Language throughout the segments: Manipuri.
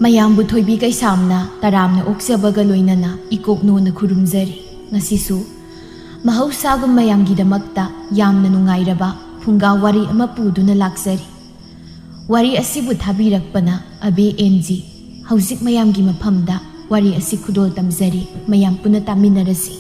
ꯃꯌꯥꯝꯕꯨ ꯊꯣꯏꯕꯤ ꯀꯩꯁꯥꯝꯅ ꯇꯔꯥꯝꯅ ꯑꯣꯛꯆꯕꯒ ꯂꯣꯏꯅꯅ ꯏꯀꯣꯛꯅꯣꯅ ꯈꯨꯔꯨꯝꯖꯔꯤ꯫ ꯉꯁꯤꯁꯨ ꯃꯍꯧꯁꯥꯒꯨꯝ ꯃꯌꯥꯝꯒꯤꯗꯃꯛꯇ ꯌꯥꯝꯅ ꯅꯨꯡꯉꯥꯏꯔꯕ ꯐꯨꯡꯒꯥ ꯋꯥꯔꯤ ꯑꯃ ꯄꯨꯗꯨꯅ ꯂꯥꯛꯆꯔꯤ꯫ ꯋꯥꯔꯤ ꯑꯁꯤꯕꯨ ꯊꯥꯕꯤꯔꯛꯄꯅ ꯑꯕꯦ ꯑꯦꯟꯖꯤ꯫ ꯍꯧꯖꯤꯛ ꯃꯌꯥꯝꯒꯤ ꯃꯐꯝꯗ ꯋꯥꯔꯤ ꯑꯁꯤ ꯈꯨꯗꯣꯜ ꯇꯝꯖꯔꯤ, ꯃꯌꯥꯝ ꯄꯨꯟꯅ ꯇꯥꯃꯤꯟꯅꯔꯁꯤ꯫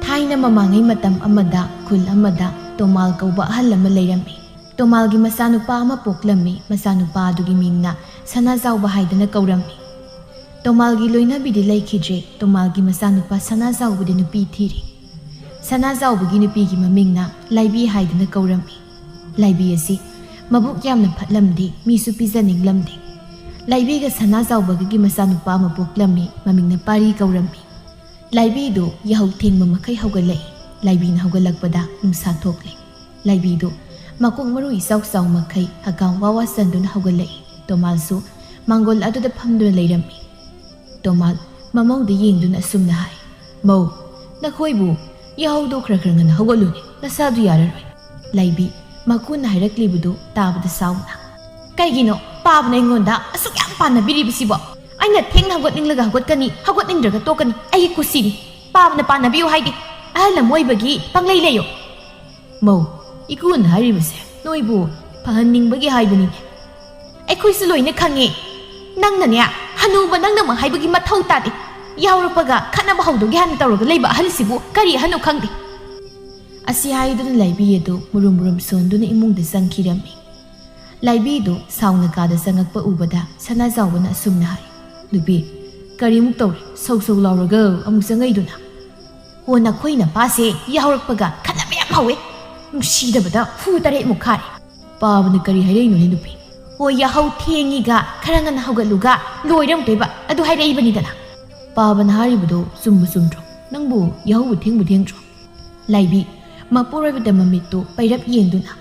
ꯊꯥꯏꯅ ꯃꯃꯥꯡꯉꯩ ꯃꯇꯝ ꯑꯃꯗ ꯈꯨꯜ ꯑꯃꯗ ꯇꯣꯃꯥꯜ ꯀꯧꯕ ꯑꯍꯜ ꯑꯃ ꯂꯩꯔꯝꯃꯤ꯫ ꯇꯣꯃꯥꯜꯒꯤ ꯃꯆꯥꯅꯨꯄꯥ ꯑꯃ ꯄꯣꯛꯂꯝꯃꯤ꯫ ꯃꯆꯥꯅꯨꯄꯥ ꯑꯗꯨꯒꯤ ꯃꯤꯡꯅ ꯁꯅꯥꯖꯥꯎꯕ ꯍꯥꯏꯗꯅ ꯀꯧꯔꯝꯃꯤ꯫ ꯇꯣꯃꯥꯜꯒꯤ ꯂꯣꯏꯅꯕꯤꯗꯤ ꯂꯩꯈꯤꯗ꯭ꯔꯦ꯫ ꯇꯣꯃꯥꯜꯒꯤ ꯃꯆꯥꯅꯨꯄꯥ ꯁꯅꯥꯖꯥꯎꯕꯗꯤ ꯅꯨꯄꯤ ꯊꯤꯔꯤ꯫ ꯁꯅꯥꯖꯥꯎꯕꯒꯤ ꯅꯨꯄꯤꯒꯤ ꯃꯃꯤꯡꯅ ꯂꯥꯏꯕꯤ ꯍꯥꯏꯗꯅ ꯀꯧꯔꯝꯃꯤ꯫ ꯂꯥꯏꯕꯤ ꯑꯁꯤ ꯃꯕꯨꯛ ꯌꯥꯝꯅ ꯐꯠꯂꯝꯗꯦ, ꯃꯤꯁꯨ ꯄꯤꯖꯅꯤꯡꯂꯝꯗꯦ꯫ ꯂꯥꯏꯕꯤꯒ ꯁꯅꯥꯖꯥꯎꯕꯒꯤ ꯃꯆꯥꯅꯨꯄꯥ ꯑꯃ ꯄꯣꯛꯂꯝꯃꯤ, ꯃꯃꯤꯡꯅ ꯄꯥꯔꯤ ꯀꯧꯔꯝꯃꯤ꯫ ꯂꯥꯏꯕꯤꯗꯨ ꯌꯥꯍꯧ ꯊꯦꯡꯕ ꯃꯈꯩ ꯍꯧꯒꯠꯂꯛꯏ꯫ ꯂꯥꯏꯕꯤꯅ ꯍꯧꯒꯠꯂꯛꯄꯗ ꯅꯨꯡꯁꯥ ꯊꯣꯛꯂꯦ꯫ ꯂꯥꯏꯕꯤꯗꯨ ꯃꯀꯣꯛ ꯃꯔꯨ ꯏꯆꯥꯎ ꯆꯥꯎ ꯃꯈꯩ ꯍꯀꯥꯝ ꯋꯥꯋꯥ ꯆꯟꯗꯨꯅ ꯍꯧꯒꯠꯂꯛꯏ꯫ ꯇꯣꯃꯥꯜꯁꯨ ꯃꯥꯡꯒꯣꯜ ꯑꯗꯨꯗ ꯐꯝꯗꯨꯅ ꯂꯩꯔꯝꯃꯤ꯫ ꯇꯣꯃꯥꯜ ꯃꯃꯧꯗ ꯌꯦꯡꯗꯨꯅ ꯑꯁꯨꯝꯅ ꯍꯥꯏ, "ꯃꯧ, ꯅꯈꯣꯏꯕꯨ ꯌꯥꯍꯧꯗꯣ ꯈꯔ ꯉꯟꯅ ꯍꯧꯒꯠꯂꯨꯅꯦ, ꯅꯁꯥꯗꯨ ꯌꯥꯔꯔꯣꯏ." ꯂꯥꯏꯕꯤ ꯃꯀꯨꯅ ꯍꯥꯏꯔꯛꯂꯤꯕꯗꯨ ꯇꯥꯕꯗ ꯁꯥꯎꯅ, "ꯀꯩꯒꯤꯅꯣ ꯄꯥꯕꯅ ꯑꯩꯉꯣꯟꯗ ꯑꯁꯨꯛ ꯌꯥꯝ ꯄꯥꯟꯅꯕꯤꯔꯤꯕꯁꯤꯕꯣ? ꯑꯩꯅ ꯊꯦꯡꯅ ꯍꯧꯒꯠꯅꯤꯡꯂꯒ ꯍꯧꯒꯠꯀꯅꯤ, ꯍꯧꯒꯠꯅꯤꯡꯗ꯭ꯔꯒ ꯇꯣꯛꯀꯅꯤ, ꯑꯩꯒꯤ ꯀꯨꯁꯤꯅꯤ꯫ ꯄꯥꯕꯅ ꯄꯥꯟꯅꯕꯤꯌꯨ ꯍꯥꯏꯗꯦ, ꯑꯍꯜ ꯑꯃ ꯑꯣꯏꯕꯒꯤ ꯄꯪꯂꯩ ꯂꯩꯌꯣ." "ꯃꯧ, ꯏꯀꯨꯅ ꯍꯥꯏꯔꯤꯕꯁꯦ ꯅꯣꯏꯕꯨ ꯐꯍꯟꯅꯤꯡꯕꯒꯤ ꯍꯥꯏꯕꯅꯤꯅꯦ." "ꯑꯩꯈꯣꯏꯁꯨ ꯂꯣꯏꯅ ꯈꯪꯉꯦ. ꯅꯪꯅꯅꯦ, ꯍꯅꯨꯕ ꯅꯪꯅꯃꯛ ꯍꯥꯏꯕꯒꯤ ꯃꯊꯧ ꯇꯥꯗꯦ. ꯌꯥꯎꯔꯛꯄꯒ ꯈꯠꯅꯕ ꯍꯧꯗꯣꯒꯦ ꯍꯥꯟꯅ ꯇꯧꯔꯒ ꯂꯩꯕ ꯑꯍꯜꯁꯤꯕꯨ ꯀꯔꯤ ꯑꯍꯟꯅꯣ ꯈꯪꯗꯦ." ꯑꯁꯤ ꯍꯥꯏꯗꯨꯅ ꯂꯥꯏꯕꯤ ꯑꯗꯨ ꯃꯨꯔꯨꯝ ꯃꯨꯔꯨꯝ ꯁꯣꯟꯗꯨꯅ ꯏꯃꯨꯡꯗ ꯆꯪꯈꯤꯔꯝꯃꯤ꯫ ꯂꯥꯏꯕꯤꯗꯨ ꯁꯥꯎꯅ ꯀꯥꯗ ꯆꯪꯉꯛꯄ ꯎꯕꯗ ꯁꯅꯥꯖꯥꯎꯕꯅ ꯑꯁꯨꯝꯅ ꯍꯥꯏ, "ꯅꯨꯄꯤ, ꯀꯔꯤꯃꯨꯛ ꯇꯧꯔꯤ? ꯁꯧ ꯁꯧ ꯂꯥꯎꯔꯒ ꯑꯃꯨꯛ ꯆꯪꯉꯛꯏꯗꯨꯅ?" "ꯍꯣ, ꯅꯈꯣꯏ ꯅꯄꯥꯁꯦ ꯌꯥꯍꯧꯔꯛꯄꯒ ꯈꯠꯅꯕ ꯌꯥꯝ ꯍꯧꯋꯦ. ꯅꯨꯡꯁꯤꯗꯕꯗ ꯍꯨ 8 ꯈꯥꯔꯦ." "ꯄꯥꯕꯅ ꯀꯔꯤ ꯍꯥꯏꯔꯛꯏꯅꯣꯅꯦ ꯅꯨꯄꯤ?" "ꯍꯣꯏ, ꯌꯥꯍꯧ ꯊꯦꯡꯉꯤꯒ ꯈꯔ ꯉꯟꯅ ꯍꯧꯒꯠꯂꯨꯒ ꯂꯣꯏꯔꯝꯗꯣꯏꯕ ꯑꯗꯨ ꯍꯥꯏꯔꯛꯏꯕꯅꯤꯗꯅ." "ꯄꯥꯕꯅ ꯍꯥꯏꯔꯤꯕꯗꯣ ꯆꯨꯝꯕꯨ ꯆꯨꯝꯗ꯭ꯔꯣ? ꯅꯪꯕꯨ ꯌꯥꯍꯧꯕꯨ ꯊꯦꯡꯗ꯭ꯔꯣ?" ꯂꯥꯏꯕꯤ ꯃꯄꯨꯔꯣꯏꯕꯗ ꯃꯃꯤꯠꯇꯨ ꯄꯩꯔꯞ ꯌꯦꯡꯗꯨꯅ,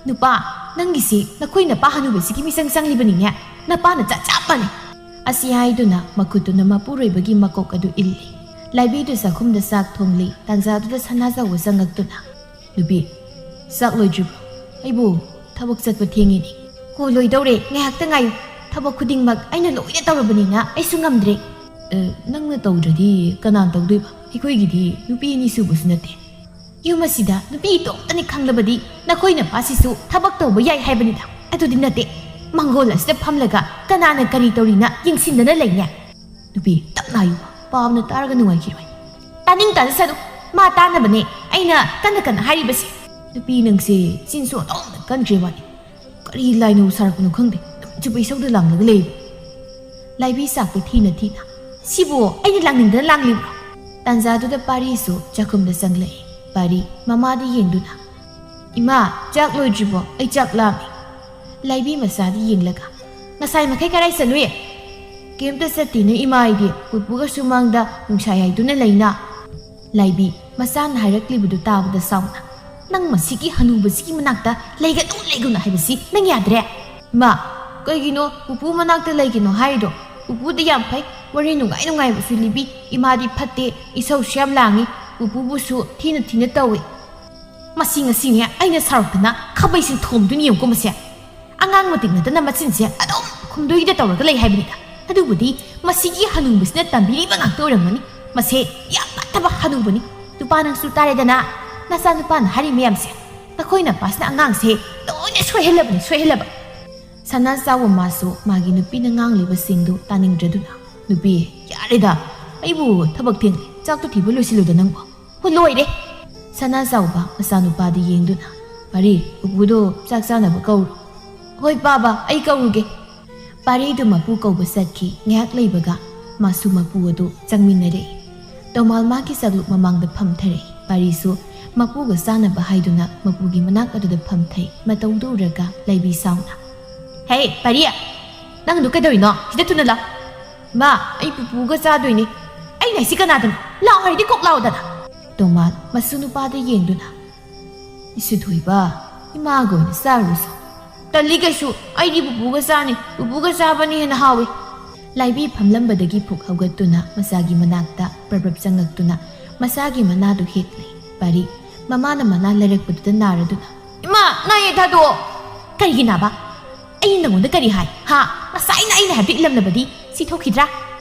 "ꯅꯨꯄꯥ, ꯅꯪꯒꯤꯁꯤ ꯅꯈꯣꯏ ꯅꯄꯥ ꯍꯅꯨꯕꯁꯤꯒꯤ ꯃꯤꯆꯪ ꯆꯪꯂꯤꯕꯅꯤꯅꯦ. ꯅꯄꯥꯅ ꯆꯞ ꯃꯥꯟꯅꯩ." ꯑꯁꯤ ꯍꯥꯏꯗꯨꯅ ꯃꯈꯨꯠꯇꯨꯅ ꯃꯄꯨꯔꯣꯏꯕꯒꯤ ꯃꯀꯣꯛ ꯑꯗꯨ ꯏꯜꯂꯤ꯫ ꯂꯥꯏꯕꯤꯗꯨ ꯆꯥꯛꯈꯨꯝꯗ ꯆꯥꯛ ꯊꯣꯡꯂꯤ꯫ ꯇꯥꯟꯖꯥꯗꯨꯗ ꯁꯅꯥꯖꯥꯎꯕ ꯆꯪꯉꯛꯇꯨꯅ, "ꯅꯨꯄꯤ, ꯆꯥꯛ ꯂꯣꯏꯗ꯭ꯔꯤꯕ꯭ꯔꯣ? ꯑꯩꯕꯨ ꯊꯕꯛ ꯆꯠꯄ ꯊꯦꯡꯉꯤꯅꯤ." "ꯍꯣ, ꯂꯣꯏꯗꯧꯔꯦ, ꯉꯥꯏꯍꯥꯛꯇ ꯉꯥꯏꯌꯨ. ꯊꯕꯛ ꯈꯨꯗꯤꯡꯃꯛ ꯑꯩꯅ ꯂꯣꯏꯅ ꯇꯧꯔꯕꯅꯤꯅ ꯑꯩꯁꯨ ꯉꯝꯗ꯭ꯔꯦ." "ꯅꯪꯅ ꯇꯧꯗ꯭ꯔꯗꯤ ꯀꯅꯥꯅ ꯇꯧꯗꯣꯏꯕ? ꯑꯩꯈꯣꯏꯒꯤꯗꯤ ꯅꯨꯄꯤ 2 ꯁꯨꯕꯁꯨ ꯅꯠꯇꯦ." "ꯌꯨꯝ ꯑꯁꯤꯗ ꯅꯨꯄꯤ ꯏꯇꯣꯝꯇꯅꯤ ꯈꯪꯂꯕꯗꯤ ꯅꯈꯣꯏ ꯅꯄꯥꯁꯤꯁꯨ ꯊꯕꯛ ꯇꯧꯕ ꯌꯥꯏ ꯍꯥꯏꯕꯅꯤꯗ. ꯑꯗꯨꯗꯤ ꯅꯠꯇꯦ. ꯃꯥꯡꯒꯣꯜ ꯑꯁꯤꯗ ꯐꯝꯂꯒ ꯀꯅꯥꯅ ꯀꯔꯤ ꯇꯧꯔꯤꯅ ꯌꯦꯡꯁꯤꯟꯗꯅ ꯂꯩꯅꯦ." "ꯅꯨꯄꯤ, ꯇꯞꯅ ꯍꯥꯏꯌꯨ. ꯄꯥꯕꯅ ꯇꯥꯔꯒ ꯅꯨꯡꯉꯥꯏꯈꯤꯔꯣꯏ." "ꯇꯥꯅꯤꯡ ꯇꯥꯖꯁꯅꯨ. ꯃꯥ ꯇꯥꯅꯕꯅꯦ ꯑꯩꯅ ꯀꯟꯅ ꯀꯟꯅ ꯍꯥꯏꯔꯤꯕꯁꯦ." "ꯅꯨꯄꯤ, ꯅꯪꯁꯦ ꯆꯤꯟꯁꯨ ꯑꯣꯟꯊꯣꯛꯅ ꯀꯟꯗ꯭ꯔꯦ ꯋꯥꯅꯤ. ꯀꯔꯤ ꯂꯥꯏꯅꯧ ꯁꯥꯔꯛꯄꯅꯣ ꯈꯪꯗꯦ. ꯅꯨꯃꯤꯠ ꯆꯨꯞꯄ ꯏꯁꯧꯗ ꯂꯥꯡꯂꯒ ꯂꯩꯕ." ꯂꯥꯏꯕꯤ ꯆꯥꯛꯇꯨ ꯊꯤꯅ ꯊꯤꯅ, "ꯁꯤꯕꯨ ꯑꯩꯅ ꯂꯥꯡꯅꯤꯡꯗꯅ ꯂꯥꯡꯂꯤꯕ꯭ꯔꯣ?" ꯇꯥꯟꯖꯥꯗꯨꯗ ꯄꯥꯔꯤꯁꯨ ꯆꯥꯛꯈꯨꯝꯗ ꯆꯪꯂꯛꯏ꯫ ꯄꯥꯔꯤ ꯃꯃꯥꯗ ꯌꯦꯡꯗꯨꯅ, "ꯏꯃꯥ, ꯆꯥꯛ ꯂꯣꯏꯗ꯭ꯔꯤꯕꯣ? ꯑꯩ ꯆꯥꯛ ꯂꯥꯝꯃꯤ." ꯂꯥꯏꯕꯤ ꯃꯆꯥꯗ ꯌꯦꯡꯂꯒ, "ꯉꯁꯥꯏ ꯃꯈꯩ ꯀꯔꯥꯏ ꯆꯠꯂꯨꯏ?" "ꯀꯩꯝꯇ ꯆꯠꯇꯦꯅꯦ ꯏꯃꯥ, ꯑꯩꯗꯤ ꯄꯨꯄꯨꯒ ꯁꯨꯃꯥꯡꯗ ꯅꯨꯡꯁꯥ ꯌꯥꯏꯗꯨꯅ ꯂꯩꯅ." ꯂꯥꯏꯕꯤ ꯃꯆꯥꯅ ꯍꯥꯏꯔꯛꯂꯤꯕꯗꯨ ꯇꯥꯕꯗ ꯁꯥꯎꯅ, "ꯅꯪ ꯃꯁꯤꯒꯤ ꯍꯅꯨꯕꯁꯤꯒꯤ ꯃꯅꯥꯛꯇ ꯂꯩꯒꯅꯨ ꯍꯥꯏꯕꯁꯤ ꯅꯪ ꯌꯥꯗ꯭ꯔꯦ." "ꯏꯃꯥ, ꯀꯩꯒꯤꯅꯣ ꯄꯨꯄꯨ ꯃꯅꯥꯛꯇ ꯂꯩꯒꯅꯣ ꯍꯥꯏꯔꯤꯗꯣ? ꯄꯨꯄꯨꯗꯤ ꯌꯥꯝ ꯐꯩ, ꯋꯥꯔꯤ ꯅꯨꯡꯉꯥꯏꯕꯁꯨ ꯂꯤꯕꯤ. ꯏꯃꯥꯗꯤ ꯐꯠꯇꯦ, ꯏꯁꯧꯁꯨ ꯌꯥꯝ ꯂꯥꯡꯉꯤ, ꯄꯨꯄꯨꯕꯨꯁꯨ ꯊꯤꯅ ꯇꯧꯏ." "ꯃꯁꯤ ꯉꯁꯤꯅꯦ ꯑꯩꯅ ꯁꯥꯎꯔꯛꯇꯅ ꯈꯥꯕꯩꯁꯤꯡ ꯊꯣꯝꯗꯨꯅ ꯌꯦꯡꯉꯨꯀꯣ ꯃꯁꯦ. ꯑꯉꯥꯡ ꯃꯇꯤꯛ ꯅꯠꯇꯅ ꯃꯆꯤꯟꯁꯦ ꯑꯗꯨꯝ ꯈꯨꯝꯗꯣꯏꯗ ꯇꯧꯔꯒ ꯂꯩ ꯍꯥꯏꯕꯅꯤꯗ. ꯑꯗꯨꯕꯨꯗꯤ ꯃꯁꯤꯒꯤ ꯍꯅꯨꯕꯁꯤꯅ ꯇꯝꯕꯤꯔꯤꯕ ꯉꯥꯛꯇ ꯑꯣꯏꯔꯝꯒꯅꯤ. ꯃꯁꯦ ꯌꯥꯝ ꯐꯠꯇꯕ ꯍꯅꯨꯕꯅꯤ. ꯅꯨꯄꯥ, ꯅꯪꯁꯨ ꯇꯥꯔꯦꯗꯅ. ꯅꯆꯥꯅꯨꯄꯥꯅ ꯍꯥꯏꯔꯤ ꯃꯌꯥꯝꯁꯦ ꯅꯈꯣꯏ ꯅꯄꯥꯁꯤꯅ ꯑꯉꯥꯡꯁꯦ ꯂꯣꯏꯅ ꯁꯣꯏꯍꯜꯂꯕꯅꯤ." ꯁꯅꯥꯖꯥꯎꯕ ꯃꯥꯁꯨ ꯃꯥꯒꯤ ꯅꯨꯄꯤꯅ ꯉꯥꯡꯂꯤꯕꯁꯤꯡꯗꯨ ꯇꯥꯅꯤꯡꯗ꯭ꯔꯗꯨꯅ, "ꯅꯨꯄꯤ, ꯌꯥꯔꯦꯗ. ꯑꯩꯕꯨ ꯊꯕꯛ ꯊꯦꯡꯂꯦ. ꯆꯥꯛꯇꯣ ꯊꯤꯕ ꯂꯣꯏꯁꯤꯜꯂꯨꯗ ꯅꯪꯕꯨ." "ꯍꯣ, ꯂꯣꯏꯔꯦ." ꯁꯅꯥꯖꯥꯎꯕ ꯃꯆꯥꯅꯨꯄꯥꯗ ꯌꯦꯡꯗꯨꯅ, "ꯄꯥꯔꯤ, ꯄꯨꯄꯨꯗꯣ ꯆꯥꯛ ꯆꯥꯅꯕ ꯀꯧꯔꯣ." "ꯍꯣꯏ ꯄꯥꯕ, ꯑꯩ ꯀꯧꯔꯨꯒꯦ." ꯄꯥꯔꯤꯗꯨ ꯃꯄꯨ ꯀꯧꯕ ꯆꯠꯈꯤ꯫ ꯉꯥꯏꯍꯥꯛ ꯂꯩꯕꯒ ꯃꯥꯁꯨ ꯃꯄꯨ ꯑꯗꯨ ꯆꯪꯃꯤꯟꯅꯔꯛꯏ꯫ ꯇꯣꯃꯥꯜ ꯃꯥꯒꯤ ꯆꯥꯛꯂꯨꯛ ꯃꯃꯥꯡꯗ ꯐꯝꯊꯔꯛꯏ꯫ ꯄꯥꯔꯤꯁꯨ ꯃꯄꯨꯒ ꯆꯥꯅꯕ ꯍꯥꯏꯗꯨꯅ ꯃꯄꯨꯒꯤ ꯃꯅꯥꯛ ꯑꯗꯨꯗ ꯐꯝꯊꯩ꯫ ꯃꯇꯧꯗꯨ ꯎꯔꯒ ꯂꯥꯏꯕꯤ ꯁꯥꯎꯅ, "ꯍꯦ ꯄꯥꯔꯤ, ꯅꯪꯗꯨ ꯀꯩꯗꯧꯔꯤꯅꯣ? ꯁꯤꯗ ꯊꯨꯅ ꯂꯥꯎ." "ꯃꯥ, ꯑꯩ ꯄꯨꯄꯨꯒ ꯆꯥꯗꯣꯏꯅꯤ." "ꯑꯩꯅ ꯍꯥꯏꯁꯤ ꯀꯅꯥꯗꯅꯣ? ꯂꯥꯎ ꯍꯥꯏꯔꯗꯤ ꯀꯣꯛ ꯂꯥꯎꯗꯅ." ꯇꯣꯃꯥꯜ ꯃꯁꯨ ꯅꯨꯄꯥꯗ ꯌꯦꯡꯗꯨꯅ, "ꯏꯁꯨ ꯊꯣꯏꯕ, ꯏꯃꯥꯒ ꯑꯣꯏꯅ ꯆꯥꯔꯨꯔꯁꯨ." "ꯇꯜꯂꯤ ꯀꯩꯁꯨ. ꯑꯩꯗꯤ ꯄꯨꯄꯨꯒ ꯆꯥꯅꯤ. ꯄꯨꯄꯨꯒ ꯆꯥꯕꯅ ꯍꯦꯟꯅ ꯍꯥꯎꯏ." ꯂꯥꯏꯕꯤ ꯐꯝꯂꯝꯕꯗꯒꯤ ꯐꯨꯛ ꯍꯧꯒꯠꯇꯨꯅ ꯃꯆꯥꯒꯤ ꯃꯅꯥꯛꯇ ꯄ꯭ꯔꯞ ꯆꯪꯉꯛꯇꯨꯅ ꯃꯆꯥꯒꯤ ꯃꯅꯥꯗꯨ ꯍꯦꯛꯂꯤ꯫ ꯄꯥꯔꯤ ꯃꯃꯥꯅ ꯃꯅꯥ ꯂꯩꯔꯛꯄꯗꯨꯗ ꯅꯥꯔꯗꯨꯅ, "ꯏꯃꯥ, ꯅꯥ ꯌꯦꯛ ꯊꯥꯗꯣꯛꯑꯣ." ꯀꯔꯤꯒꯤ ꯅꯥꯕ ꯑꯩ ꯅꯪꯉꯣꯟꯗ ꯀꯔꯤ ꯍꯥꯏ ꯍꯥ ꯉꯁꯥꯏꯅ ꯑꯩꯅ ꯍꯥꯏꯕꯗ ꯏꯜꯂꯝꯂꯕꯗꯤ ꯁꯤ ꯊꯣꯛꯈꯤꯗ꯭ꯔꯥ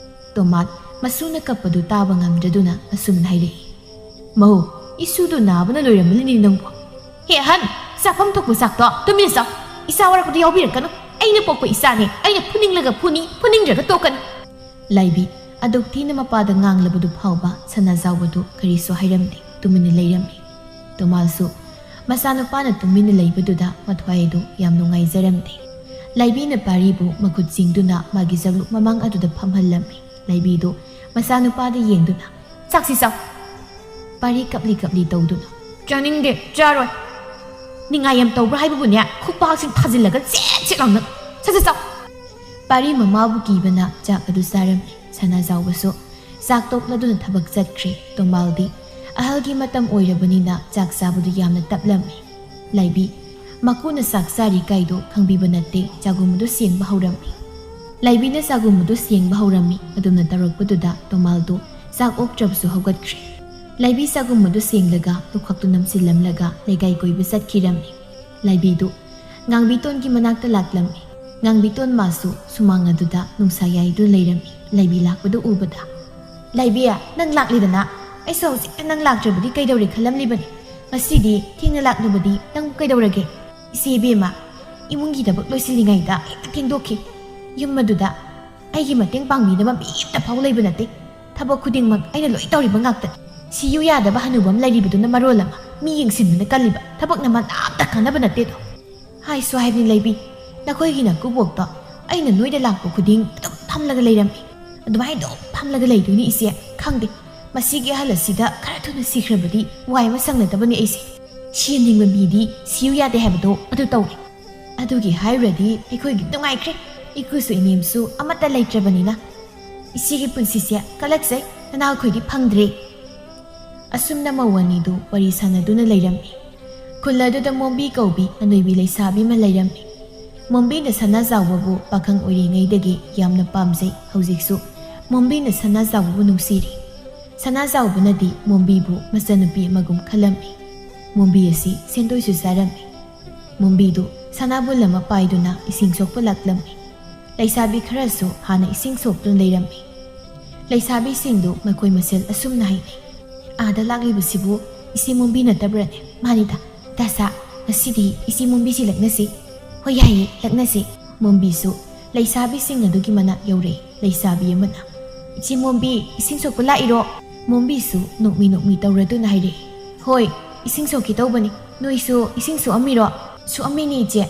ꯇꯣꯃꯥꯠ ꯃꯁꯨꯅ ꯀꯞꯄꯗꯨ ꯇꯥꯕ ꯉꯝꯗ꯭ꯔꯗꯨꯅ ꯑꯁꯨꯝꯅ ꯍꯥꯏꯔꯛꯏ ꯃꯧ ꯏꯁꯨꯗꯨ ꯅꯥꯕꯅ ꯂꯣꯏꯔꯝꯃꯅꯤ ꯅꯪꯕꯨ ꯍꯦ ꯑꯍꯟ ꯆꯥꯐꯝ ꯊꯣꯛꯄ ꯆꯥꯛꯇꯣ ꯇꯨꯃꯤꯟꯅ ꯆꯥꯎ ꯏꯆꯥ ꯋꯥꯔꯛꯄꯗ ꯌꯥꯎꯕꯤꯔꯛꯀꯅꯨ ꯑꯩꯅ ꯄꯣꯛꯄ ꯏꯆꯥꯅꯦ ꯑꯩꯅ ꯐꯨꯅꯤꯡꯂꯒ ꯐꯨꯅꯤ ꯐꯨꯅꯤꯡꯗ꯭ꯔꯒ ꯇꯣꯛꯀꯅꯤ ꯂꯥꯏꯕꯤ ꯑꯗꯨꯛ ꯊꯤꯅ ꯃꯄꯥꯗ ꯉꯥꯡꯂꯕꯗꯨ ꯐꯥꯎꯕ ꯁꯅꯥꯖꯥꯎꯕꯗꯨ ꯀꯔꯤꯁꯨ ꯍꯥꯏꯔꯝꯗꯦ ꯇꯨꯃꯤꯟꯅ ꯂꯩꯔꯝꯃꯤ ꯇꯣꯃꯥꯜꯁꯨ ꯃꯆꯥꯅꯨꯄꯥꯅ ꯇꯨꯃꯤꯟꯅ ꯂꯩꯕꯗꯨꯗ ꯃꯊ꯭ꯋꯥꯏꯗꯨ ꯌꯥꯝ ꯅꯨꯡꯉꯥꯏꯖꯔꯝꯗꯦ ꯂꯥꯏꯕꯤꯅ ꯄꯥꯔꯤꯕꯨ ꯃꯈꯨꯠ ꯆꯤꯡꯗꯨꯅ ꯃꯥꯒꯤ ꯖꯒꯂꯨꯛ ꯃꯃꯥꯡ ꯑꯗꯨꯗ ꯐꯝꯍꯜꯂꯝꯃꯤ ꯂꯥꯏꯕꯤꯗꯨ ꯃꯆꯥꯅꯨꯄꯥꯗ ꯌꯦꯡꯗꯨꯅ ꯆꯥꯛꯁꯤ ꯆꯥꯎ ꯄꯥꯔꯤ ꯀꯞꯂꯤ ꯀꯞꯂꯤ ꯇꯧꯗꯨꯅ ꯆꯥꯅꯤꯡꯗꯦ ꯆꯥꯔꯣꯏ ꯅꯤꯡꯉꯥꯏ ꯌꯥꯝ ꯇꯧꯕ꯭ꯔꯥ ꯍꯥꯏꯕꯕꯨꯅꯦ ꯈꯨꯄꯥꯛꯁꯤꯡ ꯊꯥꯖꯤꯜꯂꯒ ꯆꯦꯠ ꯂꯥꯎꯅ ꯁꯠ ꯆꯥꯎ ꯄꯥꯔꯤ ꯃꯃꯥꯕꯨ ꯀꯤꯕꯅ ꯆꯥꯛ ꯑꯗꯨ ꯆꯥꯔꯝꯃꯤ ꯁꯅꯥꯖꯥꯎꯕꯁꯨ ꯆꯥꯛ ꯇꯣꯛꯂꯗꯨꯅ ꯊꯕꯛ ꯆꯠꯈ꯭ꯔꯦ ꯇꯣꯝꯕꯥꯜꯗꯤ ꯑꯍꯜꯒꯤ ꯃꯇꯝ ꯑꯣꯏꯔꯕꯅꯤꯅ ꯆꯥꯛ ꯆꯥꯕꯗꯨ ꯌꯥꯝꯅ ꯇꯞꯂꯝꯃꯤ ꯂꯥꯏꯕꯤ ꯃꯀꯨꯅ ꯆꯥꯛ ꯆꯥꯔꯤ ꯀꯥꯏꯗꯣ ꯈꯪꯕꯤꯕ ꯅꯠꯇꯦ ꯆꯥꯒꯨꯝ ꯑꯗꯨ ꯁꯦꯡꯕ ꯍꯧꯔꯝꯃꯤ ꯂꯥꯏꯕꯤꯅ ꯆꯥꯒꯨꯝ ꯑꯗꯨ ꯁꯦꯡꯕ ꯍꯧꯔꯝꯃꯤ ꯑꯗꯨꯝꯅ ꯇꯧꯔꯛꯄꯗꯨꯗ ꯇꯣꯝꯕꯥꯜꯗꯨ ꯆꯥꯛ ꯑꯣꯛꯇ꯭ꯔꯕꯁꯨ ꯍꯧꯒꯠꯈ꯭ꯔꯦ ꯂꯥꯏꯕꯤ ꯆꯥꯒꯨꯝ ꯑꯗꯨ ꯁꯦꯡꯂꯒ ꯂꯨꯈꯛꯇꯨ ꯅꯝꯁꯤꯜꯂꯝꯂꯒ ꯂꯩꯀꯥꯏ ꯀꯣꯏꯕ ꯆꯠꯈꯤꯔꯝꯃꯤ ꯂꯥꯏꯕꯤꯗꯨ ꯉꯥꯡꯕꯤꯇꯣꯟꯒꯤ ꯃꯅꯥꯛꯇ ꯂꯥꯛꯂꯝꯃꯤ ꯉꯥꯡꯕꯤꯇꯣꯟ ꯃꯥꯁꯨ ꯁꯨꯃꯥꯡ ꯑꯗꯨꯗ ꯅꯨꯡꯁꯥ ꯌꯥꯏꯗꯨ ꯂꯩꯔꯝꯃꯤ ꯂꯥꯏꯕꯤ ꯂꯥꯛꯄꯗꯨ ꯎꯕꯗ ꯂꯥꯏꯕꯤ ꯅꯪ ꯂꯥꯛꯂꯤꯗꯅ ꯑꯩꯁꯨ ꯍꯧꯖꯤꯛꯇ ꯅꯪ ꯂꯥꯛꯇ꯭ꯔꯕꯗꯤ ꯀꯩꯗꯧꯔꯦ ꯈꯜꯂꯝꯂꯤꯕꯅꯤ ꯉꯁꯤꯗꯤ ꯊꯦꯡꯅ ꯂꯥꯛꯂꯕꯗꯤ ꯅꯪꯕꯨ ꯀꯩꯗꯧꯔꯒꯦ ꯏꯆꯦ ꯏꯕꯦꯝꯃ ꯏꯃꯨꯡꯒꯤ ꯊꯕꯛ ꯂꯣꯏꯁꯤꯜꯂꯤꯉꯩꯗ ꯍꯦꯛꯇ ꯊꯦꯡꯗꯣꯛꯈꯤ ꯌꯨꯝ ꯑꯗꯨꯗ ꯑꯩꯒꯤ ꯃꯇꯦꯡ ꯄꯥꯡꯕꯤꯅꯕ ꯃꯤ ꯑꯃꯠꯇ ꯐꯥꯎ ꯂꯩꯕ ꯅꯠꯇꯦ ꯊꯕꯛ ꯈꯨꯗꯤꯡꯃꯛ ꯑꯩꯅ ꯂꯣꯏ ꯇꯧꯔꯤꯕ ꯉꯥꯛꯇꯅꯤ ꯁꯤꯌꯨ ꯌꯥꯗꯕ ꯍꯅꯨꯕ ꯑꯃ ꯂꯩꯔꯤꯕꯗꯨꯅ ꯃꯔꯣꯜ ꯑꯃ ꯃꯤ ꯌꯦꯡꯁꯤꯟꯕꯅ ꯀꯜꯂꯤꯕ ꯊꯕꯛꯅ ꯃꯅꯥꯝꯇ ꯈꯪꯅꯕ ꯅꯠꯇꯦꯗꯣ ꯍꯥꯏꯁꯨ ꯍꯥꯏꯕꯅꯤ ꯂꯩꯕꯤ ꯅꯈꯣꯏꯒꯤ ꯅꯀꯨꯕꯣꯛꯇꯣ ꯑꯩꯅ ꯅꯣꯏꯗ ꯂꯥꯛꯄ ꯈꯨꯗꯤꯡ ꯑꯗꯨꯝ ꯐꯝꯂꯒ ꯂꯩꯔꯝꯃꯤ ꯑꯗꯨꯃꯥꯏꯅ ꯑꯗꯨꯝ ꯐꯝꯂꯒ ꯂꯩꯗꯣꯏꯅꯤ ꯏꯆꯦ ꯈꯪꯗꯦ ꯃꯁꯤꯒꯤ ꯑꯍꯜ ꯑꯁꯤꯗ ꯈꯔ ꯊꯨꯅ ꯁꯤꯈ꯭ꯔꯕꯗꯤ ꯋꯥꯏ ꯑꯃ ꯁꯪꯅꯗꯕꯅꯤ ꯑꯩꯁꯦ ꯁꯤꯍꯟꯅꯤꯡꯕ ꯃꯤꯗꯤ ꯁꯤꯌꯨ ꯌꯥꯗꯦ ꯍꯥꯏꯕꯗꯣ ꯑꯗꯨ ꯇꯧꯏ ꯑꯗꯨꯒꯤ ꯍꯥꯏꯔꯨꯔꯗꯤ ꯑꯩꯈꯣꯏꯒꯤ ꯅꯨꯡꯉꯥꯏꯈ꯭ꯔꯦ ꯏꯀꯨꯁꯨ ꯏꯅꯦꯝꯁꯨ ꯑꯃꯠꯇ ꯂꯩꯇ꯭ꯔꯕꯅꯤꯅ ꯏꯆꯦꯒꯤ ꯄꯨꯟꯁꯤꯁꯦ ꯀꯜꯂꯛꯆꯩ ꯅꯅꯥꯎꯈꯣꯏꯗꯤ ꯐꯪꯗ꯭ꯔꯦ ꯑꯁꯨꯝꯅ ꯃꯧ ꯑꯅꯤꯗꯨ ꯋꯥꯔꯤ ꯁꯥꯟꯅꯗꯨꯅ ꯂꯩꯔꯝꯃꯤ ꯈꯨꯜ ꯑꯗꯨꯗ ꯃꯣꯝꯕꯤ ꯀꯧꯕꯤ ꯑꯅꯣꯏꯕꯤ ꯂꯩꯁꯥꯕꯤ ꯑꯃ ꯂꯩꯔꯝꯃꯤ ꯃꯣꯝꯕꯤꯅ ꯁꯅꯥꯖꯥꯎꯕꯕꯨ ꯄꯥꯈꯪ ꯑꯣꯏꯔꯤꯉꯩꯗꯒꯤ ꯌꯥꯝꯅ ꯄꯥꯝꯖꯩ ꯍꯧꯖꯤꯛꯁꯨ ꯃꯣꯝꯕꯤꯅ ꯁꯅꯥꯖꯥꯎꯕꯕꯨ ꯅꯨꯡꯁꯤꯔꯤ ꯁꯅꯥꯖꯥꯎꯕꯅꯗꯤ ꯃꯣꯝꯕꯤꯕꯨ ꯃꯆꯟꯅꯨꯄꯤ ꯑꯃꯒꯨꯝ ꯈꯜꯂꯝꯃꯤ ꯃꯣꯝꯕꯤ ꯑꯁꯤ ꯁꯦꯟꯗꯣꯏꯁꯨ ꯆꯥꯔꯝꯃꯤ ꯃꯣꯝꯕꯤꯗꯨ ꯁꯅꯥꯕꯨꯜ ꯑꯃ ꯄꯥꯏꯗꯨꯅ ꯏꯁꯤꯡ ꯁꯣꯛꯄ ꯂꯥꯛꯂꯝꯃꯤ ꯂꯩꯁꯥꯕꯤ ꯈꯔꯁꯨ ꯍꯥꯟꯅ ꯏꯁꯤꯡ ꯁꯣꯛꯇꯨꯅ ꯂꯩꯔꯝꯃꯤ ꯂꯩꯁꯥꯕꯤꯁꯤꯡꯗꯨ ꯃꯈꯣꯏ ꯃꯁꯦꯜ ꯑꯁꯨꯝꯅ ꯍꯥꯏꯅꯩ ꯑꯥꯗ ꯂꯥꯛꯂꯤꯕꯁꯤꯕꯨ ꯏꯆꯦ ꯃꯣꯝꯕꯤ ꯅꯠꯇꯕ꯭ꯔꯅꯦ ꯃꯥꯅꯤꯗ ꯗꯥꯁꯥ ꯉꯁꯤꯗꯤ ꯏꯆꯦ ꯃꯣꯝꯕꯤꯁꯤ ꯂꯛꯅꯁꯤ ꯍꯣꯏ ꯌꯥꯏꯌꯦ ꯂꯛꯅꯁꯤ ꯃꯣꯝꯕꯤꯁꯨ ꯂꯩꯁꯥꯕꯤꯁꯤꯡ ꯑꯗꯨꯒꯤ ꯃꯅꯥꯛ ꯌꯧꯔꯛꯏ ꯂꯩꯁꯥꯕꯤ ꯑꯃꯅ ꯏꯆꯦ ꯃꯣꯝꯕꯤ ꯏꯁꯤꯡ ꯁꯣꯛꯄ ꯂꯥꯛꯏꯔꯣ ꯃꯣꯝꯕꯤꯁꯨ ꯅꯣꯛꯃꯤ ꯅꯣꯛꯃꯤ ꯇꯧꯔꯗꯨꯅ ꯍꯥꯏꯔꯛꯏ ꯍꯣꯏ ꯏꯁꯤꯡ ꯁꯣꯛꯀꯦ ꯇꯧꯕꯅꯤ ꯅꯣꯏꯁꯨ ꯏꯁꯤꯡ ꯁꯣꯛꯑꯝꯃꯤꯔꯣ ꯁꯣꯛꯑꯝꯃꯤꯅꯤ ꯏꯆꯦ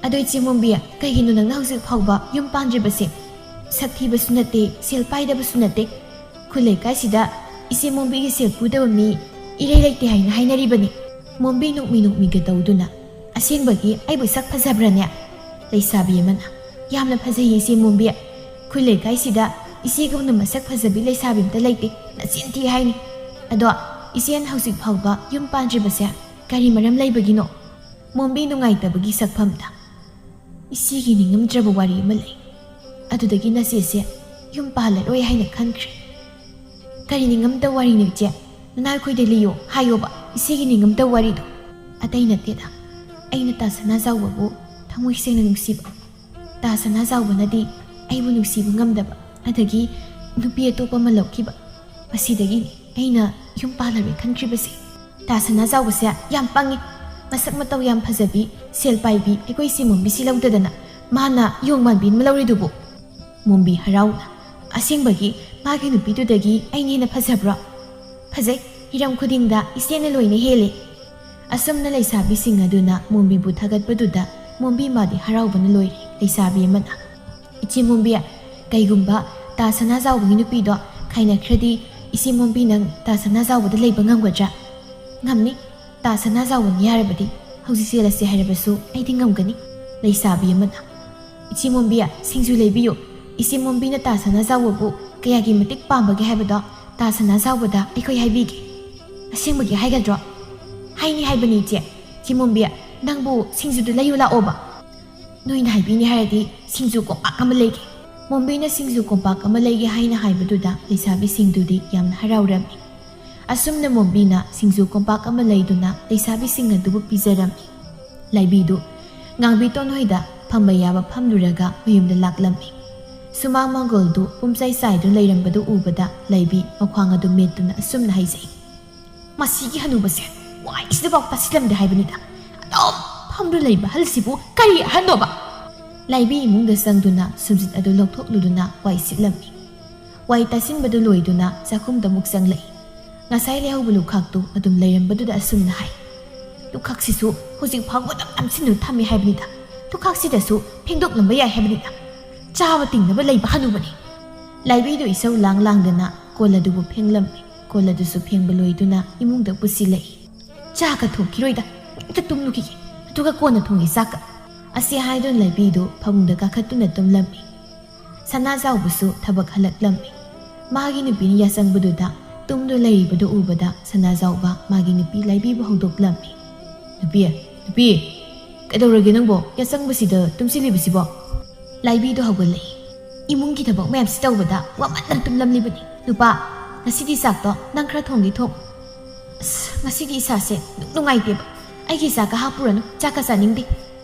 ꯑꯗꯣ ꯏꯆꯦ ꯃꯣꯝꯕꯤ ꯀꯩꯒꯤꯅꯣ ꯅꯪꯅ ꯍꯧꯖꯤꯛ ꯐꯥꯎꯕ ꯌꯨꯝ ꯄꯥꯟꯗ꯭ꯔꯤꯕꯁꯦ ꯁꯛ ꯊꯤꯕꯁꯨ ꯅꯠꯇꯦ ꯁꯦꯜ ꯄꯥꯏꯗꯕꯁꯨ ꯅꯠꯇꯦ ꯈꯨꯜ ꯂꯩꯀꯥꯏꯁꯤꯗ ꯏꯆꯦ ꯃꯣꯝꯕꯤꯒꯤ ꯁꯦꯜ ꯄꯨꯗꯕ ꯃꯤ ꯏꯔꯩ ꯂꯩꯇꯦ ꯍꯥꯏꯅ ꯍꯥꯏꯅꯔꯤꯕꯅꯤ ꯃꯣꯝꯕꯤ ꯅꯣꯛꯃꯤ ꯅꯣꯛꯃꯤꯒ ꯇꯧꯗꯨꯅ ꯑꯁꯦꯡꯕꯒꯤ ꯑꯩꯕꯨ ꯁꯛ ꯐꯖꯕ꯭ꯔꯅꯦ ꯂꯩꯁꯥꯕꯤ ꯑꯃꯅ ꯌꯥꯝꯅ ꯐꯖꯩ ꯏꯆꯦ ꯃꯣꯝꯕꯤ ꯈꯨꯜ ꯂꯩꯀꯥꯏꯁꯤꯗ ꯏꯆꯦꯒꯨꯝꯅ ꯃꯁꯛ ꯐꯖꯕꯤ ꯂꯩꯁꯥꯕꯤ ꯑꯝꯇ ꯂꯩꯇꯦ ꯅꯆꯤꯟ ꯊꯤ ꯍꯥꯏꯅꯤ ꯑꯗꯣ ꯏꯆꯦꯅ ꯍꯧꯖꯤꯛ ꯐꯥꯎꯕ ꯌꯨꯝ ꯄꯥꯟꯗ꯭ꯔꯤꯕꯁꯦ ꯀꯔꯤ ꯃꯔꯝ ꯂꯩꯕꯒꯤꯅꯣ ꯃꯣꯝꯕꯤ ꯅꯨꯡꯉꯥꯏꯇꯕꯒꯤ ꯁꯛꯐꯝꯗ ꯏꯆꯦꯒꯤ ꯅꯤꯡꯉꯝꯗ꯭ꯔꯕ ꯋꯥꯔꯤ ꯑꯃ ꯂꯩ ꯑꯗꯨꯗꯒꯤ ꯅꯆꯦꯁꯦ ꯌꯨꯝ ꯄꯥꯜꯂꯔꯣꯏ ꯍꯥꯏꯅ ꯈꯟꯈ꯭ꯔꯦ ꯀꯔꯤ ꯅꯤꯡꯉꯝꯗꯕ ꯋꯥꯔꯤꯅꯣ ꯏꯆꯦ ꯅꯅꯥꯎꯈꯣꯏꯗ ꯂꯤꯌꯣ ꯍꯥꯏꯌꯣꯕ ꯏꯆꯦꯒꯤ ꯅꯤꯡꯉꯝꯗꯕ ꯋꯥꯔꯤꯗꯣ ꯑꯇꯩ ꯅꯠꯇꯦꯗ ꯑꯩꯅ ꯇꯥ ꯁꯅꯥꯖꯥꯎꯕꯕꯨ ꯊꯃꯣꯏ ꯁꯦꯡꯅ ꯅꯨꯡꯁꯤꯕ ꯇꯥ ꯁꯅꯥꯖꯥꯎꯕꯅꯗꯤ ꯑꯩꯕꯨ ꯅꯨꯡꯁꯤꯕ ꯉꯝꯗꯕ ꯑꯗꯒꯤ ꯅꯨꯄꯤ ꯑꯇꯣꯞꯄ ꯑꯃ ꯂꯧꯈꯤꯕ ꯃꯁꯤꯗꯒꯤꯅꯤ ꯑꯩꯅ ꯌꯨꯝ ꯄꯥꯜꯂꯔꯣꯏ ꯈꯟꯈ꯭ꯔꯤꯕꯁꯦ ꯇꯥ ꯁꯅꯥꯖꯥꯎꯕꯁꯦ ꯌꯥꯝ ꯄꯪꯉꯤ ꯃꯁꯛ ꯃꯇꯧ ꯌꯥꯝ ꯐꯖꯕꯤ ꯁꯦꯜ ꯄꯥꯏꯕꯤ ꯑꯩꯈꯣꯏ ꯏꯆꯦ ꯃꯣꯝꯕꯤꯁꯤ ꯂꯧꯗꯗꯅ ꯃꯥꯅ ꯌꯣꯡ ꯃꯥꯟꯕꯤ ꯑꯃ ꯂꯧꯔꯤꯗꯨꯕꯨ ꯃꯣꯝꯕꯤ ꯍꯔꯥꯎꯅ ꯑꯁꯦꯡꯕꯒꯤ ꯃꯥꯒꯤ ꯅꯨꯄꯤꯗꯨꯗꯒꯤ ꯑꯩꯅ ꯍꯦꯟꯅ ꯐꯖꯕ꯭ꯔꯣ ꯐꯖꯩ ꯍꯤꯔꯝ ꯈꯨꯗꯤꯡꯗ ꯏꯆꯦꯅ ꯂꯣꯏꯅ ꯍꯦꯜꯂꯤ ꯑꯁꯨꯝꯅ ꯂꯩꯁꯥꯕꯤꯁꯤꯡ ꯑꯗꯨꯅ ꯃꯣꯝꯕꯤꯕꯨ ꯊꯥꯒꯠꯄꯗꯨꯗ ꯃꯣꯝꯕꯤ ꯃꯥꯗꯤ ꯍꯔꯥꯎꯕꯅ ꯂꯣꯏꯔꯦ ꯂꯩꯁꯥꯕꯤ ꯑꯃꯅ ꯏꯆꯦ ꯃꯣꯝꯕꯤ ꯀꯩꯒꯨꯝꯕ ꯇꯥ ꯁꯅꯥꯖꯥꯎꯕꯒꯤ ꯅꯨꯄꯤꯗꯣ ꯈꯥꯏꯅꯈ꯭ꯔꯗꯤ ꯏꯆꯦ ꯃꯣꯝꯕꯤ ꯅꯪ ꯇꯥ ꯁꯅꯥꯖꯥꯎꯕꯗ ꯂꯩꯕ ꯉꯝꯒꯗ꯭ꯔꯥ ꯉꯝꯅꯤ ꯇꯥ ꯁꯅꯥꯖꯥꯎꯕꯅ ꯌꯥꯔꯕꯗꯤ ꯍꯧꯖꯤꯛ ꯆꯦꯜꯂꯁꯤ ꯍꯥꯏꯔꯕꯁꯨ ꯑꯩꯗꯤ ꯉꯝꯒꯅꯤ ꯂꯩꯁꯥꯕꯤ ꯑꯃꯅ ꯏꯆꯦ ꯃꯣꯝꯕꯤ ꯁꯤꯡꯖꯨ ꯂꯩꯕꯤꯌꯨ ꯏꯆꯦ ꯃꯣꯝꯕꯤꯅ ꯇꯥ ꯁꯅꯥꯖꯥꯎꯕꯕꯨ ꯀꯌꯥꯒꯤ ꯃꯇꯤꯛ ꯄꯥꯝꯕꯒꯦ ꯍꯥꯏꯕꯗꯣ ꯇꯥ ꯁꯅꯥꯖꯥꯎꯕꯗ ꯑꯩꯈꯣꯏ ꯍꯥꯏꯕꯤꯒꯦ ꯑꯁꯦꯡꯕꯒꯤ ꯍꯥꯏꯒꯗ꯭ꯔꯣ ꯍꯥꯏꯅꯤ ꯍꯥꯏꯕꯅꯤ ꯏꯆꯦ ꯏꯆꯦ ꯃꯣꯝꯕꯤ ꯅꯪꯕꯨ ꯁꯤꯡꯖꯨꯗꯨ ꯂꯩꯌꯨ ꯂꯥꯛꯑꯣꯕ ꯅꯣꯏꯅ ꯍꯥꯏꯕꯤꯅꯤ ꯍꯥꯏꯔꯗꯤ ꯁꯤꯡꯖꯨ ꯀꯣꯝꯄꯥꯛ ꯑꯃ ꯂꯩꯒꯦ ꯃꯣꯝꯕꯤꯅ ꯁꯤꯡꯖꯨ ꯀꯣꯝꯄꯥꯛ ꯑꯃ ꯂꯩꯒꯦ ꯍꯥꯏꯅ ꯍꯥꯏꯕꯗꯨꯗ ꯂꯩꯁꯥꯕꯤꯁꯤꯡꯗꯨꯗꯤ ꯌꯥꯝꯅ ꯍꯔꯥꯎꯔꯝꯃꯤ ꯑꯁꯨꯝꯅ ꯃꯣꯝꯕꯤꯅ ꯁꯤꯡꯖꯨ ꯀꯣꯝꯄꯥꯛ ꯑꯃ ꯂꯩꯗꯨꯅ ꯂꯩꯁꯥꯕꯤꯁꯤꯡ ꯑꯗꯨꯕꯨ ꯄꯤꯖꯔꯝꯃꯤ ꯂꯥꯏꯕꯤꯗꯨ ꯉꯥꯡꯕꯤ ꯇꯣꯟꯍꯣꯏꯗ ꯐꯝꯕ ꯌꯥꯕ ꯐꯝꯂꯨꯔꯒ ꯃꯌꯨꯝꯗ ꯂꯥꯛꯂꯝꯃꯤ ꯁꯨꯃꯥꯡ ꯃꯪꯒꯣꯜꯗꯨ ꯄꯨꯝꯆꯩ ꯆꯥꯏꯗꯨꯅ ꯂꯩꯔꯝꯕꯗꯨ ꯎꯕꯗ ꯂꯩꯕꯤ ꯃꯈ꯭ꯋꯥꯡ ꯑꯗꯨ ꯃꯦꯠꯇꯨꯅ ꯑꯁꯨꯝꯅ ꯍꯥꯏꯖꯩ ꯃꯁꯤꯒꯤ ꯍꯅꯨꯕꯁꯦ ꯋꯥꯏꯁꯤꯗꯐꯥꯎ ꯇꯥꯁꯤꯜꯂꯝꯗꯦ ꯍꯥꯏꯕꯅꯤꯗ ꯑꯗꯨꯝ ꯐꯝꯗꯨ ꯂꯩꯕ ꯑꯍꯜꯁꯤꯕꯨ ꯀꯔꯤ ꯑꯍꯟꯅꯣꯕ ꯂꯥꯏꯕꯤ ꯏꯃꯨꯡꯗ ꯆꯪꯗꯨꯅ ꯁꯨꯝꯖꯤꯠ ꯑꯗꯨ ꯂꯧꯊꯣꯛꯂꯨꯗꯨꯅ ꯋꯥꯏ ꯁꯤꯠꯂꯝꯃꯤ ꯋꯥꯏ ꯇꯥꯁꯤꯟꯕꯗꯨ ꯂꯣꯏꯗꯨꯅ ꯆꯥꯛꯈꯨꯝꯗ ꯑꯃꯨꯛ ꯆꯪꯂꯛꯏ ꯉꯁꯥꯏ ꯂꯩꯍꯧꯕ ꯂꯨꯈꯥꯛꯇꯨ ꯑꯗꯨꯝ ꯂꯩꯔꯝꯕꯗꯨꯗ ꯑꯁꯨꯝꯅ ꯍꯥꯏ ꯂꯨꯈꯥꯛꯁꯤꯁꯨ ꯍꯧꯖꯤꯛ ꯐꯥꯎꯕ ꯑꯗꯨꯝ ꯅꯝꯁꯤꯟꯗꯨꯅ ꯊꯝꯃꯤ ꯍꯥꯏꯕꯅꯤꯗ ꯂꯨꯈꯥꯛꯁꯤꯗꯁꯨ ꯐꯦꯡꯗꯣꯛꯂꯝꯕ ꯌꯥꯏ ꯍꯥꯏꯕꯅꯤꯗ ꯆꯥꯕ ꯇꯤꯡꯅꯕ ꯂꯩꯕ ꯍꯅꯨꯕꯅꯤ ꯂꯥꯏꯕꯤꯗꯨ ꯏꯁꯧ ꯂꯥꯡꯗꯅ ꯀꯣꯜ ꯑꯗꯨꯕꯨ ꯐꯦꯡꯂꯝꯃꯤ ꯀꯣꯜ ꯑꯗꯨꯁꯨ ꯐꯦꯡꯕ ꯂꯣꯏꯗꯨꯅ ꯏꯃꯨꯡꯗ ꯄꯨꯁꯤꯜꯂꯛꯏ ꯆꯥꯛꯀ ꯊꯣꯡꯈꯤꯔꯣꯏꯗ ꯍꯦꯛꯇ ꯇꯨꯝꯂꯨꯈꯤꯒꯦ ꯑꯗꯨꯒ ꯀꯣꯟꯅ ꯊꯣꯡꯉꯤ ꯆꯥꯛꯀ ꯑꯁꯤ ꯍꯥꯏꯗꯨꯅ ꯂꯥꯏꯕꯤꯗꯨ ꯐꯃꯨꯡꯗ ꯀꯥꯈꯠꯇꯨꯅ ꯇꯨꯝꯂꯝꯃꯤ ꯁꯅꯥꯖꯥꯎꯕꯁꯨ ꯊꯕꯛ ꯍꯜꯂꯛꯂꯝꯃꯤ ꯃꯥꯒꯤ ꯅꯨꯄꯤꯅ ꯌꯥꯆꯪꯕꯗꯨꯗ ꯇꯨꯝꯗꯨ ꯂꯩꯔꯤꯕꯗꯨ ꯎꯕꯗ ꯁꯅꯥꯖꯥꯎꯕ ꯃꯥꯒꯤ ꯅꯨꯄꯤ ꯂꯥꯏꯕꯤꯕꯨ ꯍꯧꯗꯣꯛꯂꯝꯃꯤ ꯅꯨꯄꯤ ꯀꯩꯗꯧꯔꯒꯦ ꯅꯪꯕꯣ ꯌꯥꯆꯪꯕꯁꯤꯗ ꯇꯨꯝꯁꯤꯜꯂꯤꯕꯁꯤꯕꯣ ꯂꯥꯏꯕꯤꯗꯨ ꯍꯧꯒꯠꯂꯛꯏ ꯏꯃꯨꯡꯒꯤ ꯊꯕꯛ ꯃꯌꯥꯝꯁꯤ ꯇꯧꯕꯗ ꯋꯥꯃꯟꯗꯅ ꯇꯨꯝꯂꯝꯂꯤꯕꯅꯤ ꯅꯨꯄꯥ ꯉꯁꯤꯗꯤ ꯆꯥꯛꯇꯣ ꯅꯪ ꯈꯔ ꯊꯣꯡꯒꯦ ꯊꯣꯡ ꯑꯁ ꯉꯁꯤꯗꯤ ꯏꯁꯥꯁꯦ ꯅꯨꯡꯉꯥꯏꯇꯦꯕ ꯑꯩꯒꯤ ꯆꯥꯛꯀ ꯍꯥꯞꯄꯨꯔꯅꯨ ꯆꯥꯛꯀ ꯆꯥꯅꯤꯡꯗꯦ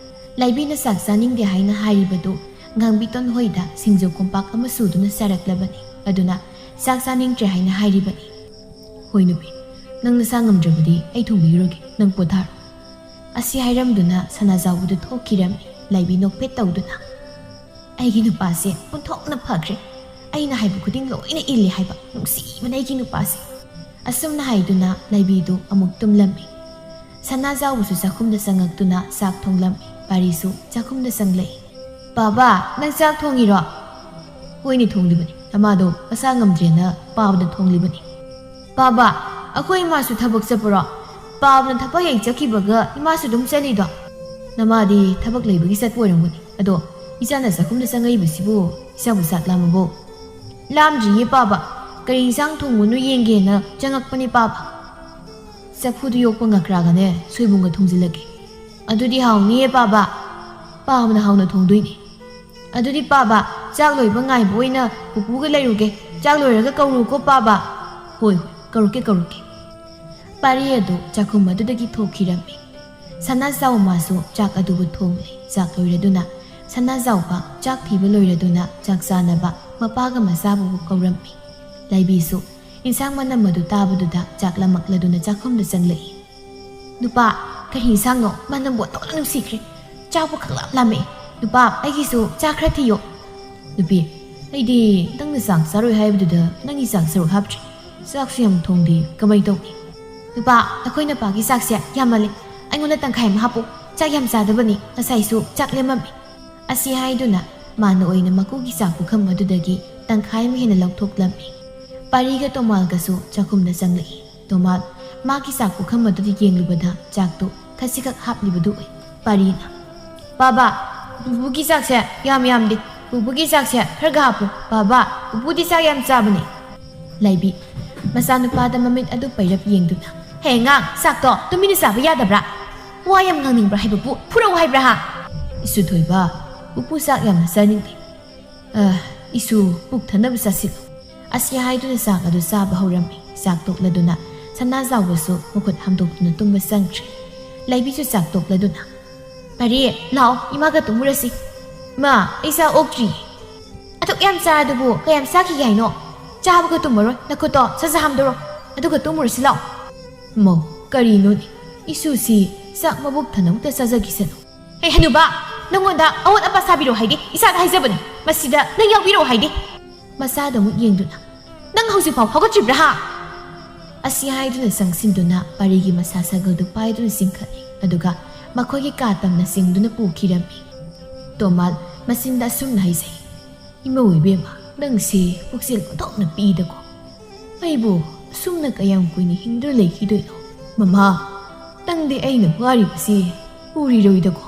ꯂꯥꯏꯕꯤꯅ ꯆꯥꯛ ꯆꯥꯅꯤꯡꯗꯦ ꯍꯥꯏꯅ ꯍꯥꯏꯔꯤꯕꯗꯨ ꯉꯥꯡꯕꯤꯇꯣꯟ ꯍꯣꯏꯗ ꯁꯤꯡꯖꯨ ꯀꯣꯝꯄꯥꯛ ꯑꯃ ꯁꯨꯗꯨꯅ ꯆꯥꯔꯛꯂꯕꯅꯤ ꯑꯗꯨꯅ ꯆꯥꯛ ꯆꯥꯅꯤꯡꯗ꯭ꯔꯦ ꯍꯥꯏꯅ ꯍꯥꯏꯔꯤꯕꯅꯤ ꯍꯣꯏ ꯅꯨꯄꯤ ꯅꯪ ꯅꯁꯥ ꯉꯝꯗ꯭ꯔꯕꯗꯤ ꯑꯩ ꯊꯣꯡꯕꯤꯔꯨꯔꯒꯦ ꯅꯪ ꯄꯣꯊꯥꯔꯣ ꯑꯁꯤ ꯍꯥꯏꯔꯝꯗꯨꯅ ꯁꯅꯥꯖꯥꯎꯕꯗꯨ ꯊꯣꯛꯈꯤꯔꯝꯃꯤ ꯂꯥꯏꯕꯤ ꯅꯣꯛꯐꯦꯠ ꯇꯧꯗꯨꯅ ꯑꯩꯒꯤ ꯅꯨꯄꯥꯁꯦ ꯑꯣꯟꯊꯣꯛꯅ ꯐꯈ꯭ꯔꯦ ꯑꯩꯅ ꯍꯥꯏꯕ ꯈꯨꯗꯤꯡ ꯂꯣꯏꯅ ꯏꯜꯂꯦ ꯍꯥꯏꯕ ꯅꯨꯡꯁꯤꯕꯅ ꯑꯩꯒꯤ ꯅꯨꯄꯥꯁꯦ ꯑꯁꯨꯝꯅ ꯍꯥꯏꯗꯨꯅ ꯂꯥꯏꯕꯤꯗꯨ ꯑꯃꯨꯛ ꯇꯨꯝꯂꯝꯃꯤ ꯁꯅꯥꯖꯥꯎꯕꯁꯨ ꯆꯥꯛꯈꯨꯝꯗ ꯆꯪꯉꯛꯇꯨꯅ ꯆꯥꯛ ꯊꯣꯡꯂꯝꯃꯤ ꯄꯥꯔꯤꯁꯨ ꯆꯥꯛꯈꯨꯝꯗ ꯆꯪꯂꯛꯏ ꯕꯥꯕꯥ ꯅꯪ ꯆꯥꯛ ꯊꯣꯡꯉꯤꯔꯣ ꯍꯣꯏꯅꯦ ꯊꯣꯡꯂꯤꯕꯅꯤ ꯅꯃꯥꯗꯣ ꯃꯁꯥ ꯉꯝꯗ꯭ꯔꯦꯅ ꯄꯥꯕꯗ ꯊꯣꯡꯂꯤꯕꯅꯤ ꯕꯥꯕꯥ ꯑꯩꯈꯣꯏ ꯏꯃꯥꯁꯨ ꯊꯕꯛ ꯆꯠꯄ꯭ꯔꯣ ꯄꯥꯕꯅ ꯊꯕꯛ ꯍꯦꯛ ꯆꯠꯈꯤꯕꯒ ꯏꯃꯥꯁꯨ ꯑꯗꯨꯝ ꯆꯠꯂꯤꯗꯣ ꯅꯃꯥꯗꯤ ꯊꯕꯛ ꯂꯩꯕꯒꯤ ꯆꯠꯄ ꯑꯣꯏꯔꯝꯒꯅꯤ ꯑꯗꯣ ꯏꯆꯥꯅ ꯆꯥꯛꯈꯨꯝꯗ ꯆꯪꯉꯛꯏꯕꯁꯤꯕꯨ ꯏꯆꯥꯕꯨ ꯆꯥꯛ ꯂꯥꯝꯃꯕꯣ ꯂꯥꯝꯗ꯭ꯔꯤꯌꯦ ꯄꯥꯕ ꯀꯔꯤ ꯏꯟꯁꯥꯡ ꯊꯣꯡꯕꯅꯣ ꯌꯦꯡꯒꯦꯅ ꯆꯪꯉꯛꯄꯅꯤ ꯄꯥꯕ ꯆꯐꯨꯗꯨ ꯌꯣꯛꯄ ꯉꯀ꯭ꯔꯥꯒꯅꯦ ꯁꯣꯏꯕꯨꯝꯒ ꯊꯣꯡꯖꯤꯜꯂꯒꯦ ꯑꯗꯨꯗꯤ ꯍꯥꯎꯅꯤꯌꯦ ꯄꯥꯕ ꯄꯥꯕꯅ ꯍꯥꯎꯅ ꯊꯣꯡꯗꯣꯏꯅꯤ ꯑꯗꯨꯗꯤ ꯄꯥꯕ ꯆꯥꯛ ꯂꯣꯏꯕ ꯉꯥꯏꯕ ꯑꯣꯏꯅ ꯄꯨꯄꯨꯒ ꯂꯩꯔꯨꯒꯦ ꯆꯥꯛ ꯂꯣꯏꯔꯒ ꯀꯧꯔꯨꯀꯣ ꯄꯥꯕ ꯍꯣꯏ ꯀꯧꯔꯛꯀꯦ ꯄꯥꯔꯤ ꯑꯗꯨ ꯆꯥꯛꯈꯨꯝ ꯑꯗꯨꯗꯒꯤ ꯊꯣꯛꯈꯤꯔꯝꯃꯤ ꯁꯅꯥꯖꯥꯎ ꯃꯥꯁꯨ ꯆꯥꯛ ꯑꯗꯨꯕꯨ ꯊꯣꯡꯂꯤ ꯆꯥꯛ ꯂꯣꯏꯔꯗꯨꯅ ꯁꯅꯥꯖꯥꯎꯕ ꯆꯥꯛ ꯊꯤꯕ ꯂꯣꯏꯔꯗꯨꯅ ꯆꯥꯛ ꯆꯥꯅꯕ ꯃꯄꯥꯒ ꯃꯆꯥꯕꯨ ꯀꯧꯔꯝꯃꯤ ꯂꯥꯏꯕꯤꯁꯨ ꯏꯟꯁꯥꯡ ꯃꯅꯝ ꯑꯗꯨ ꯇꯥꯕꯗꯨꯗ ꯆꯥꯛ ꯂꯃꯛꯂꯗꯨꯅ ꯆꯥꯛꯈꯨꯝꯗ ꯆꯪꯂꯛꯏ ꯅꯨꯄꯥ ꯀꯔꯤ ꯏꯟꯁꯥꯡꯅꯣ ꯃꯅꯝꯕꯨ ꯑꯣꯟꯊꯣꯛꯅ ꯅꯨꯡꯁꯤꯈ꯭ꯔꯦ ꯆꯥꯛꯄꯨ ꯈꯪꯂꯥꯝ ꯂꯥꯝꯃꯛꯑꯦ ꯅꯨꯄꯥ ꯑꯩꯒꯤꯁꯨ ꯆꯥꯛ ꯈꯔ ꯊꯤꯌꯣ ꯅꯨꯄꯤ ꯑꯩꯗꯤ ꯅꯪꯅ ꯆꯥꯛ ꯆꯥꯔꯣꯏ ꯍꯥꯏꯕꯗꯨꯗ ꯅꯪꯒꯤ ꯆꯥꯛ ꯁꯔꯨꯛ ꯍꯥꯞꯇ꯭ꯔꯤ ꯆꯥꯛꯁꯨ ꯌꯥꯝ ꯊꯣꯡꯗꯦ ꯀꯃꯥꯏꯅ ꯇꯧꯅꯤ ꯅꯨꯄꯥ ꯑꯩꯈꯣꯏ ꯅꯨꯄꯥꯒꯤ ꯆꯥꯛꯁꯦ ꯌꯥꯝꯃꯜꯂꯦ ꯑꯩꯉꯣꯟꯗ ꯇꯪꯈꯥꯏ ꯑꯃ ꯍꯥꯞꯄꯨ ꯆꯥꯛ ꯌꯥꯝ ꯆꯥꯗꯕꯅꯤ ꯉꯁꯥꯏꯁꯨ ꯆꯥꯛ ꯂꯦꯝꯃꯝꯃꯤ ꯑꯁꯤ ꯍꯥꯏꯗꯨꯅ ꯃꯥꯅ ꯑꯣꯏꯅ ꯃꯀꯨꯒꯤ ꯆꯥꯛ ꯄꯨꯈꯝ ꯑꯗꯨꯗꯒꯤ ꯇꯪꯈꯥꯏ ꯑꯃ ꯍꯦꯟꯅ ꯂꯧꯊꯣꯛꯂꯝꯃꯤ ꯄꯥꯔꯤꯒ ꯇꯣꯃꯥꯜꯒꯁꯨ ꯆꯥꯛꯈꯨꯝꯗ ꯆꯪꯂꯛꯏ ꯇꯣꯃꯥꯜ ꯃꯥꯒꯤ ꯆꯥꯛ ꯄꯨꯈꯝ ꯑꯗꯨꯗ ꯌꯦꯡꯂꯨꯕꯗ ꯆꯥꯛꯇꯨ ꯈꯖꯤꯛꯈꯛ ꯍꯥꯞꯂꯤꯕꯗꯨ ꯑꯣꯏ ꯄꯥꯔꯤꯅ ꯕꯥꯕꯥ ꯄꯨꯄꯨꯒꯤ ꯆꯥꯛꯁꯦ ꯌꯥꯝꯗꯦ ꯄꯨꯄꯨꯒꯤ ꯆꯥꯛꯁꯦ ꯈꯔꯒ ꯍꯥꯞꯄꯨ ꯕꯥꯕꯥ ꯄꯨꯄꯨꯗꯤ ꯆꯥꯛ ꯌꯥꯝ ꯆꯥꯕꯅꯤ ꯂꯥꯏꯕꯤ ꯃꯆꯥꯅꯨꯄꯥꯗ ꯃꯃꯤꯠ ꯑꯗꯨ ꯄꯩꯔꯞ ꯌꯦꯡꯗꯨꯅ ꯍꯦ ꯉꯥꯡ ꯆꯥꯛꯇꯣ ꯇꯨꯃꯤꯟꯅ ꯆꯥꯕ ꯌꯥꯗꯕ꯭ꯔꯥ ꯋꯥ ꯌꯥꯝ ꯉꯥꯡꯅꯤꯡꯕ꯭ꯔꯥ ꯍꯥꯏꯕꯕꯨ ꯐꯨꯔꯧ ꯍꯥꯏꯕ꯭ꯔꯥ ꯍꯥ ꯏꯁꯨ ꯊꯣꯏꯕ ꯄꯨꯄꯨ ꯆꯥꯛ ꯌꯥꯝꯅ ꯆꯥꯅꯤꯡꯗꯦ 이수 ꯄꯨꯛ ꯊꯟꯅꯕ ꯆꯥꯁꯤꯜꯂꯨ ꯑꯁꯤ ꯍꯥꯏꯗꯨꯅ ꯆꯥꯛ ꯑꯗꯨ ꯆꯥꯕ ꯍꯧꯔꯝꯃꯤ ꯆꯥꯛ ꯇꯣꯛꯂꯗꯨꯅ ꯁꯅꯥꯖꯥꯎꯕꯁꯨ ꯃꯈꯨꯠ ꯍꯥꯝꯗꯣꯛꯇꯨꯅ ꯇꯨꯝꯕ ꯆꯪꯈ꯭ꯔꯦ ꯂꯩꯕꯤꯁꯨ ꯆꯥꯛ ꯇꯣꯛꯂꯗꯨꯅ ꯄꯥꯔꯤ ꯂꯥꯛꯑꯣ ꯏꯃꯥꯒ ꯇꯨꯝꯃꯨꯔꯁꯤ ꯏꯃꯥ ꯑꯩ ꯆꯥꯛ ꯑꯣꯛꯇ꯭ꯔꯤ ꯑꯗꯨꯛ ꯌꯥꯝ ꯆꯥꯔꯗꯨꯕꯨ ꯀꯌꯥꯝ ꯆꯥꯈꯤꯒꯦ ꯍꯥꯏꯅꯣ ꯆꯥꯕꯒ ꯇꯨꯝꯃꯔꯣꯏ ꯅꯈꯨꯠꯇꯣ ꯁꯠ ꯍꯥꯝꯗꯣꯔꯣ ꯑꯗꯨꯒ ꯇꯨꯝꯃꯨꯔꯁꯤ ꯂꯥꯛꯑꯣ ꯃꯧ ꯀꯔꯤꯅꯣꯅꯦ 이수ꯁꯤ ꯆꯥꯛ ꯃꯕꯨꯛ ꯊꯟꯅꯃꯨꯛꯇ ꯆꯥꯖꯈꯤꯁꯅꯨ ꯍꯦ ꯍꯅꯨꯕ ꯅꯪꯉꯣꯟꯗ ꯑꯋꯣꯠ ꯑꯄꯥ ꯁꯥꯕꯤꯔꯣ ꯍꯥꯏꯗꯤ ꯏꯁꯥꯗ ꯍꯥꯏꯖꯕꯅꯤ ꯃꯁꯤꯗ ꯅꯪ ꯌꯥꯎꯕꯤꯔꯣ ꯍꯥꯏꯗꯤ ꯃꯆꯥꯗ ꯑꯃꯨꯛ ꯌꯦꯡꯗꯨꯅ ꯅꯪ ꯍꯧꯖꯤꯛꯐꯥꯎ ꯍꯧꯒꯠꯇ꯭ꯔꯤꯕ꯭ꯔꯥ ꯍꯥ ꯑꯁꯤ ꯍꯥꯏꯗꯨꯅ ꯆꯪꯁꯤꯟꯗꯨꯅ ꯄꯥꯔꯤꯒꯤ ꯃꯁꯥ ꯁꯒꯜꯗꯨ ꯄꯥꯏꯗꯨꯅ ꯆꯤꯡꯈꯠꯂꯤ ꯑꯗꯨꯒ ꯃꯈꯣꯏꯒꯤ ꯀꯥ ꯇꯝꯅ ꯆꯤꯡꯗꯨꯅ ꯄꯨꯈꯤꯔꯝꯃꯤ ꯇꯣꯃꯥꯜ ꯃꯆꯤꯟꯗ ꯑꯁꯨꯝꯅ ꯍꯥꯏꯖꯩ ꯏꯃꯧ ꯏꯕꯦꯝꯃ ꯅꯪꯁꯤ ꯄꯨꯛꯆꯦꯜ ꯑꯣꯟꯊꯣꯛꯅ ꯄꯤꯗꯀꯣ ꯑꯩꯕꯨ ꯑꯁꯨꯝꯅ ꯀꯌꯥꯝ ꯀꯨꯏꯅ ꯍꯤꯡꯗꯨꯅ ꯂꯩꯈꯤꯗꯣꯏꯅꯣ ꯃꯃꯥ ꯅꯪꯗꯤ ꯑꯩꯅ ꯋꯥꯔꯤꯕꯁꯤ ꯎꯔꯤꯔꯣꯏꯗꯀꯣ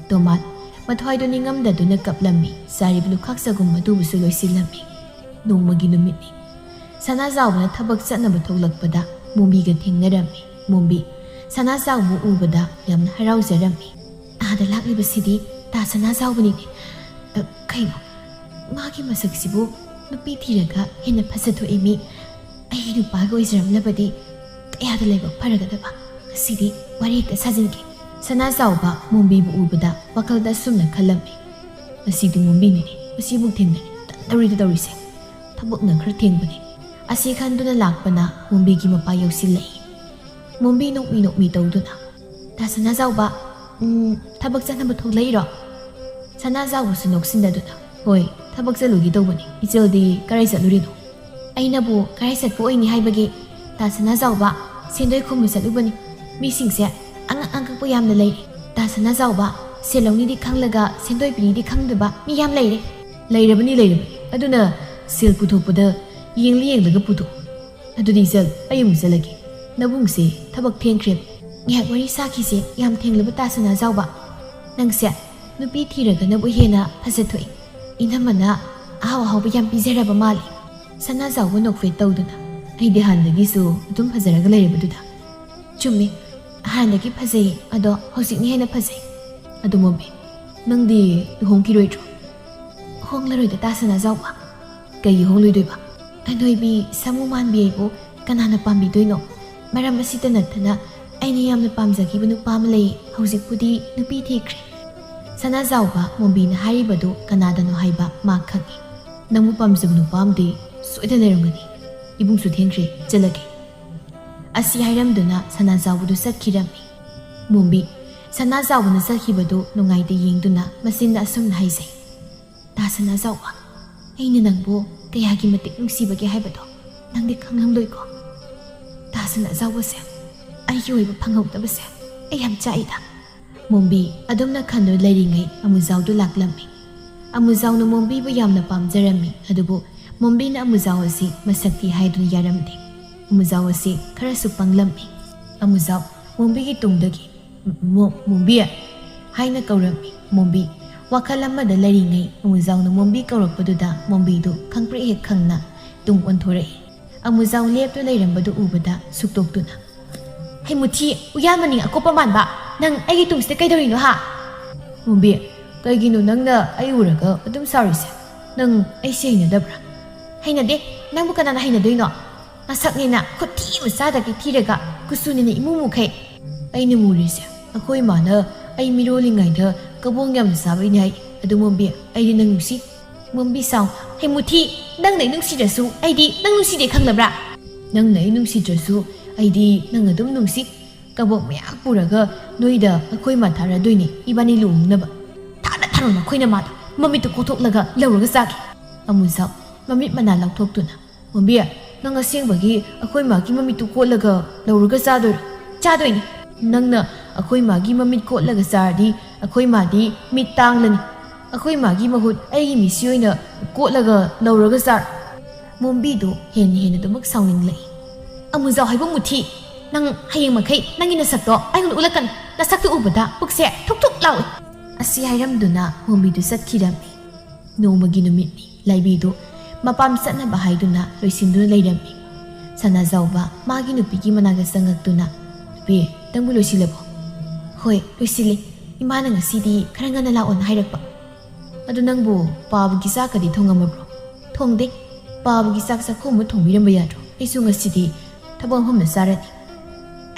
ꯇꯣꯃꯥꯜ ꯃꯊ꯭ꯋꯥꯏꯗꯨ ꯅꯤꯡꯉꯝꯗꯗꯨꯅ ꯀꯞꯂꯝꯃꯤ ꯆꯥꯔꯤꯕ ꯂꯨꯈꯥꯛ ꯆꯒꯨꯝ ꯑꯗꯨꯕꯨꯁꯨ ꯂꯣꯏꯁꯤꯜꯂꯝꯃꯤ ꯅꯣꯡꯃꯒꯤ ꯅꯨꯃꯤꯠꯅꯤ ꯁꯅꯥꯖꯥꯎꯕꯅ ꯊꯕꯛ ꯆꯠꯅꯕ ꯊꯣꯛꯂꯛꯄꯗ ꯃꯣꯝꯕꯤꯒ ꯊꯦꯡꯅꯔꯝꯃꯤ ꯃꯣꯝꯕꯤ ꯁꯅꯥꯖꯥꯎꯕ ꯎꯕꯗ ꯌꯥꯝꯅ ꯍꯔꯥꯎꯖꯔꯝꯃꯤ ꯑꯥꯗ ꯂꯥꯛꯂꯤꯕꯁꯤꯗꯤ ꯇꯥ ꯁꯅꯥꯖꯥꯎꯕꯅꯤꯅꯦ ꯀꯩꯅꯣ ꯃꯥꯒꯤ ꯃꯁꯛꯁꯤꯕꯨ ꯅꯨꯄꯤ ꯊꯤꯔꯒ ꯍꯦꯟꯅ ꯐꯖꯊꯣꯛꯏ ꯃꯤ ꯑꯩꯒꯤ ꯅꯨꯄꯥꯒ ꯑꯣꯏꯖꯔꯝꯂꯕꯗꯤ ꯀꯌꯥꯗ ꯂꯥꯏꯕꯛ ꯐꯔꯒꯗꯕ ꯉꯁꯤꯗꯤ ꯋꯥꯔꯤ ꯍꯦꯛꯇ ꯁꯥꯖꯤꯟꯒꯦ ꯁꯅꯥꯖꯥꯎꯕ ꯃꯣꯝꯕꯤꯕꯨ ꯎꯕꯗ ꯋꯥꯈꯜꯗ ꯑꯁꯨꯝꯅ ꯈꯜꯂꯝꯃꯤ꯫ ꯉꯁꯤꯗꯤ ꯃꯣꯝꯕꯤꯅꯤꯅꯦ ꯃꯁꯤꯕꯨ ꯊꯦꯡꯅꯔꯦ ꯇꯧꯔꯤꯁꯦ ꯊꯕꯛꯅ ꯈꯔ ꯊꯦꯡꯕꯅꯤ ꯑꯁꯤ ꯈꯟꯗꯨꯅ ꯂꯥꯛꯄꯅ ꯃꯣꯝꯕꯤꯒꯤ ꯃꯄꯥ ꯌꯧꯁꯤꯜꯂꯛꯏ꯫ ꯃꯣꯝꯕꯤ ꯅꯣꯛꯃꯤ ꯇꯧꯗꯨꯅ ꯇꯥ ꯁꯅꯥꯖꯥꯎꯕ ꯊꯕꯛ ꯆꯠꯅꯕ ꯊꯣꯛꯂꯛꯏꯔꯣ? ꯁꯅꯥꯖꯥꯎꯕꯁꯨ ꯅꯣꯛꯁꯤꯟꯅꯗꯨꯅ ꯍꯣꯏ ꯊꯕꯛ ꯆꯠꯂꯨꯒꯦ ꯇꯧꯕꯅꯤ ꯏꯆꯦꯜꯗꯤ ꯀꯔꯥꯏ ꯆꯠꯂꯨꯔꯤꯅꯣ? ꯑꯩꯅꯕꯨ ꯀꯔꯥꯏ ꯆꯠꯄ ꯑꯣꯏꯅꯤ ꯍꯥꯏꯕꯒꯦ ꯇꯥ ꯁꯅꯥꯖꯥꯎꯕ ꯁꯦꯟꯗꯣꯏ ꯈꯨꯝꯕ ꯆꯠꯂꯨꯕꯅꯤ ꯃꯤꯁꯤꯡꯁꯦ ꯑꯉꯛꯄ ꯌꯥꯝꯅ ꯂꯩꯔꯦ꯫ ꯇꯥ ꯁꯅꯥꯖꯥꯎꯕ ꯁꯦꯜ ꯂꯧꯅꯤꯗꯤ ꯈꯪꯂꯒ ꯁꯦꯟꯗꯣꯏ ꯄꯤꯅꯤꯗꯤ ꯈꯪꯗꯕ ꯃꯤ ꯌꯥꯝ ꯂꯩꯔꯕꯅꯤ ꯑꯗꯨꯅ ꯁꯦꯜ ꯄꯨꯊꯣꯛꯄꯗ ꯌꯦꯡꯂꯒ ꯄꯨꯊꯣꯛ꯫ ꯑꯗꯨꯗꯤ ꯏꯆꯜ ꯑꯩ ꯑꯃꯨꯛ ꯆꯠꯂꯒꯦ ꯅꯕꯨꯡꯁꯦ ꯊꯕꯛ ꯊꯦꯡꯈ꯭ꯔꯦꯕ꯫ ꯉꯥꯏꯍꯥꯛ ꯋꯥꯔꯤ ꯁꯥꯈꯤꯁꯦ ꯌꯥꯝ ꯊꯦꯡꯂꯕ ꯇꯥ ꯁꯅꯥꯖꯥꯎꯕ ꯅꯪꯁꯦ ꯅꯨꯄꯤ ꯊꯤꯔꯒꯅꯕꯨ ꯍꯦꯟꯅ ꯐꯖꯊꯣꯛꯏ ꯏꯅꯝꯃꯅ ꯑꯍꯥꯎꯕ ꯌꯥꯝ ꯄꯤꯖꯔꯕ ꯃꯥꯜꯂꯤ꯫ ꯁꯅꯥꯖꯥꯎꯕ ꯅꯣꯛꯐꯦꯠ ꯇꯧꯗꯨꯅ ꯑꯩꯗꯤ ꯍꯥꯟꯅꯗꯒꯤꯁꯨ ꯑꯗꯨꯝ ꯐꯖꯔꯒ ꯂꯩꯔꯕꯗꯨꯗ꯫ ꯆꯨꯝꯃꯤ ꯍꯥꯟꯅꯗꯒꯤ ꯐꯖꯩ ꯑꯗꯣ ꯍꯧꯖꯤꯛꯅ ꯍꯦꯟꯅ ꯐꯖꯩ꯫ ꯑꯗꯨ ꯃꯣꯝꯕꯤ ꯅꯪꯗꯤ ꯂꯨꯍꯣꯡꯈꯤꯔꯣꯏꯗ꯭ꯔꯣ? ꯍꯣꯡꯂꯔꯣꯏꯗ ꯇꯥ ꯁꯅꯥꯖꯥꯎꯕ꯫ ꯀꯩꯒꯤ ꯍꯣꯡꯂꯣꯏꯗꯣꯏꯕ? ꯑꯅꯣꯏꯕꯤ ꯁꯥꯃꯨ ꯃꯥꯟꯕꯤ ꯑꯩꯕꯨ ꯀꯅꯥꯅ ꯄꯥꯝꯕꯤꯗꯣꯏꯅꯣ? ꯃꯔꯝ ꯑꯁꯤꯇ ꯅꯠꯇꯅ ꯑꯩꯅ ꯌꯥꯝꯅ ꯄꯥꯝꯖꯈꯤꯕ ꯅꯨꯄꯥ ꯑꯃ ꯂꯩ ꯍꯧꯖꯤꯛꯄꯨꯗꯤ ꯅꯨꯄꯤ ꯊꯤꯈ꯭ꯔꯦ꯫ ꯁꯅꯥꯖꯥꯎꯕ ꯃꯣꯝꯕꯤꯅ ꯍꯥꯏꯔꯤꯕꯗꯨ ꯀꯅꯥꯗꯅꯣ ꯍꯥꯏꯕ ꯃꯥ ꯈꯪꯏ꯫ ꯅꯪꯕꯨ ꯄꯥꯝꯖꯕ ꯅꯨꯄꯥ ꯑꯃꯗꯤ ꯁꯣꯏꯗꯅ ꯂꯩꯔꯝꯒꯅꯤ ꯏꯕꯨꯡꯁꯨ ꯊꯦꯡꯈ꯭ꯔꯦ ꯆꯠꯂꯒꯦ꯫ ꯑꯁꯤ ꯍꯥꯏꯔꯝꯗꯨꯅ ꯁꯅꯥꯖꯥꯎꯕꯗꯨ ꯆꯠꯈꯤꯔꯝꯃꯤ꯫ ꯃꯣꯝꯕꯤ ꯁꯅꯥꯖꯥꯎꯕꯅ ꯆꯠꯈꯤꯕꯗꯨ ꯅꯨꯡꯉꯥꯏꯇ ꯌꯦꯡꯗꯨꯅ ꯃꯆꯤꯟꯗ ꯑꯁꯨꯝꯅ ꯍꯥꯏꯖꯩ ꯇꯥ ꯁꯅꯥꯖꯥꯎꯕ ꯑꯩꯅ ꯅꯪꯕꯨ ꯀꯌꯥꯒꯤ ꯃꯇꯤꯛ ꯅꯨꯡꯁꯤꯕꯒꯦ ꯍꯥꯏꯕꯗꯣ ꯅꯪꯗꯤ ꯈꯪꯂꯝꯂꯣꯏꯀꯣ? ꯇꯥ ꯁꯅꯥꯖꯥꯎꯕꯁꯦ ꯑꯩꯒꯤ ꯑꯣꯏꯕ ꯐꯪꯍꯧꯗꯕꯁꯦ ꯑꯩ ꯌꯥꯝ ꯆꯥꯛꯏꯗ꯫ ꯃꯣꯝꯕꯤ ꯑꯗꯨꯝꯅ ꯈꯟꯗꯨꯅ ꯂꯩꯔꯤꯉꯩ ꯑꯃꯨꯖꯥꯎꯗꯨ ꯂꯥꯛꯂꯝꯃꯤ꯫ ꯑꯃꯨꯖꯥꯎꯅ ꯃꯣꯝꯕꯤꯕꯨ ꯌꯥꯝꯅ ꯄꯥꯝꯖꯔꯝꯃꯤ ꯑꯗꯨꯕꯨ ꯃꯣꯝꯕꯤꯅ ꯑꯃꯨꯖꯥꯎ ꯑꯁꯤ ꯃꯁꯛꯇꯤ ꯍꯥꯏꯗꯨꯅ ꯌꯥꯔꯝꯗꯦ꯫ ꯑꯃꯨꯖꯥꯎ ꯑꯁꯤ ꯈꯔꯁꯨ ꯄꯪꯂꯝꯃꯤ꯫ ꯑꯃꯨꯖꯥꯎ ꯃꯣꯝꯕꯤꯒꯤ ꯇꯨꯡꯗꯒꯤ ꯃꯣꯝꯕꯤ ꯍꯥꯏꯅ ꯀꯧꯔꯝꯃꯤ꯫ ꯃꯣꯝꯕꯤ ꯋꯥꯈꯜ ꯑꯃꯗ ꯂꯩꯔꯤꯉꯩ ꯑꯃꯨꯖꯥꯎꯅ ꯃꯣꯝꯕꯤ ꯀꯧꯔꯛꯄꯗꯨꯗ ꯃꯣꯝꯕꯤꯗꯨ ꯈꯪꯄ꯭ꯔꯦꯛ ꯍꯦꯛ ꯈꯪꯅ ꯇꯨꯡ ꯑꯣꯟꯊꯣꯔꯛꯏ꯫ ꯑꯃꯨꯖꯥꯎ ꯂꯦꯞꯇꯨꯅ ꯂꯩꯔꯝꯕꯗꯨ ꯎꯕꯗ ꯁꯨꯛꯇꯣꯛꯇꯨꯅ ꯍꯩꯃꯨꯊꯤ ꯎꯌꯥꯟ ꯃꯅꯤꯡ ꯑꯀꯣꯞꯄ ꯃꯥꯟꯕ ꯅꯪ ꯑꯩꯒꯤ ꯇꯨꯡꯁꯤꯗ ꯀꯩꯗꯧꯔꯤꯅꯣ ꯍꯥ? ꯃꯣꯝꯕꯤ ꯀꯩꯒꯤꯅꯣ ꯅꯪꯅ ꯑꯩ ꯎꯔꯒ ꯑꯗꯨꯝ ꯁꯥꯎꯔꯤꯁꯦ? ꯅꯪ ꯑꯩꯁꯦ ꯍꯩꯅꯗꯕ꯭ꯔꯥ? ꯍꯩꯅꯗꯦ ꯅꯪꯕꯨ ꯀꯅꯥꯅ ꯍꯩꯅꯗꯣꯏꯅꯣ? ꯅꯁꯛꯅꯤꯅ ꯈꯨꯊꯤ ꯃꯆꯥꯗꯒꯤ ꯊꯤꯔꯒ ꯀꯨꯆꯨꯅꯤꯅ ꯏꯃꯨꯈꯩ꯫ ꯑꯩꯅ ꯃꯨꯔꯤꯁꯦ ꯑꯩꯈꯣꯏ ꯃꯥꯅ ꯑꯩ ꯃꯤꯔꯣꯜꯂꯤꯉꯩꯗ ꯀꯕꯣꯡ ꯌꯥꯝꯅ ꯆꯥꯕꯩꯅꯤ ꯍꯥꯏ꯫ ꯑꯗꯨ ꯃꯣꯝꯕꯤ ꯑꯩꯗꯤ ꯅꯪ ꯅꯨꯡꯁꯤ꯫ ꯃꯣꯝꯕꯤ ꯁꯥꯎ ꯍꯩꯃꯨꯊꯤ ꯅꯪꯅ ꯑꯩ ꯅꯨꯡꯁꯤꯗ꯭ꯔꯁꯨ ꯑꯩꯗꯤ ꯅꯪ ꯅꯨꯡꯁꯤꯗꯦ ꯈꯪꯂꯕ꯭ꯔꯥ? ꯅꯪꯅ ꯑꯩ ꯅꯨꯡꯁꯤꯗ꯭ꯔꯁꯨ ꯑꯩꯗꯤ ꯅꯪ ꯑꯗꯨꯝ ꯅꯨꯡꯁꯤ꯫ ꯀꯕꯣꯛ ꯃꯌꯥꯝ ꯄꯨꯔꯒ ꯅꯣꯏꯗ ꯑꯩꯈꯣꯏ ꯃꯥ ꯊꯥꯔꯗꯣꯏꯅꯤ ꯏꯕꯥꯅꯤ ꯂꯨꯍꯣꯡꯅꯕ꯫ ꯊꯥꯔꯣ ꯅꯈꯣꯏꯅ ꯃꯥꯗꯣ ꯃꯃꯤꯠꯇꯨ ꯀꯣꯊꯣꯛꯂꯒ ꯂꯧꯔꯒ ꯆꯥꯒꯦ꯫ ꯑꯃꯨꯖꯥꯎ ꯃꯃꯤꯠ ꯃꯅꯥ ꯂꯧꯊꯣꯛꯇꯨꯅ ꯃꯣꯝꯕꯤ ꯅꯪ ꯑꯁꯦꯡꯕꯒꯤ ꯑꯩꯈꯣꯏ ꯃꯥꯒꯤ ꯃꯃꯤꯠꯇꯨ ꯀꯣꯠꯂꯒ ꯂꯧꯔꯒ ꯆꯥꯗꯣꯏꯔꯣ? ꯆꯥꯗꯣꯏꯅꯤ꯫ ꯅꯪꯅ ꯑꯩꯈꯣꯏ ꯃꯥꯒꯤ ꯃꯃꯤꯠ ꯀꯣꯠꯂꯒ ꯆꯥꯔꯗꯤ ꯑꯩꯈꯣꯏ ꯃꯥꯗꯤ ꯃꯤꯠ ꯇꯥꯡꯂꯅꯤ꯫ ꯑꯩꯈꯣꯏ ꯃꯥꯒꯤ ꯃꯍꯨꯠ ꯑꯩꯒꯤ ꯃꯤꯠꯁꯤ ꯑꯣꯏꯅ ꯀꯣꯠꯂꯒ ꯂꯧꯔꯒ ꯆꯥꯔꯣ꯫ ꯃꯣꯝꯕꯤꯗꯨ ꯍꯦꯟꯅꯗꯨꯃꯛ ꯁꯥꯎꯅꯤꯡꯂꯛꯏ꯫ ꯑꯃꯨꯖꯥꯎ ꯍꯥꯏꯕ ꯃꯨꯊꯤ ꯅꯪ ꯍꯌꯦꯡ ꯃꯈꯩ ꯅꯪꯒꯤ ꯅꯁꯛꯇꯣ ꯑꯩꯉꯣꯟꯗ ꯎꯠꯂꯛꯀꯅꯨ꯫ ꯅꯁꯛꯇꯨ ꯎꯕꯗ ꯄꯨꯛꯁꯦ ꯊꯨꯛ ꯂꯥꯎꯏ꯫ ꯑꯁꯤ ꯍꯥꯏꯔꯝꯗꯨꯅ ꯃꯣꯝꯕꯤꯗꯨ ꯆꯠꯈꯤꯔꯝꯃꯤ꯫ ꯅꯣꯡꯃꯒꯤ ꯅꯨꯃꯤꯠꯅꯤ ꯂꯥꯏꯕꯤꯗꯨ ꯃꯄꯥꯝ ꯆꯠꯅꯕ ꯍꯥꯏꯗꯨꯅ ꯂꯣꯏꯁꯤꯟꯗꯨꯅ ꯂꯩꯔꯝꯃꯤ꯫ ꯁꯅꯥꯖꯥꯎꯕ ꯃꯥꯒꯤ ꯅꯨꯄꯤꯒꯤ ꯃꯅꯥꯛꯇ ꯆꯪꯉꯛꯇꯨꯅ ꯅꯨꯄꯤ ꯅꯪꯕꯨ ꯂꯣꯏꯁꯤꯜꯂꯕꯣ? ꯍꯣꯏ ꯂꯣꯏꯁꯤꯜꯂꯤ ꯏꯃꯥꯅ ꯉꯁꯤꯗꯤ ꯈꯔ ꯉꯟꯅ ꯂꯥꯛꯑꯣꯅ ꯍꯥꯏꯔꯛꯄ꯫ ꯑꯗꯨ ꯅꯪꯕꯨ ꯄꯥꯕꯒꯤ ꯆꯥꯛꯀꯗꯤ ꯊꯣꯡꯉꯝꯃꯕ꯭ꯔꯣ? ꯊꯣꯡꯗꯦ꯫ ꯄꯥꯕꯒꯤ ꯆꯥꯛ ꯆꯥꯛꯈꯣꯝ ꯑꯃ ꯊꯣꯡꯕꯤꯔꯝꯕ ꯌꯥꯗ꯭ꯔꯣ? ꯑꯩꯁꯨ ꯉꯁꯤꯗꯤ ꯊꯕꯛ ꯃꯐꯝꯗ ꯆꯥꯔꯅꯤ꯫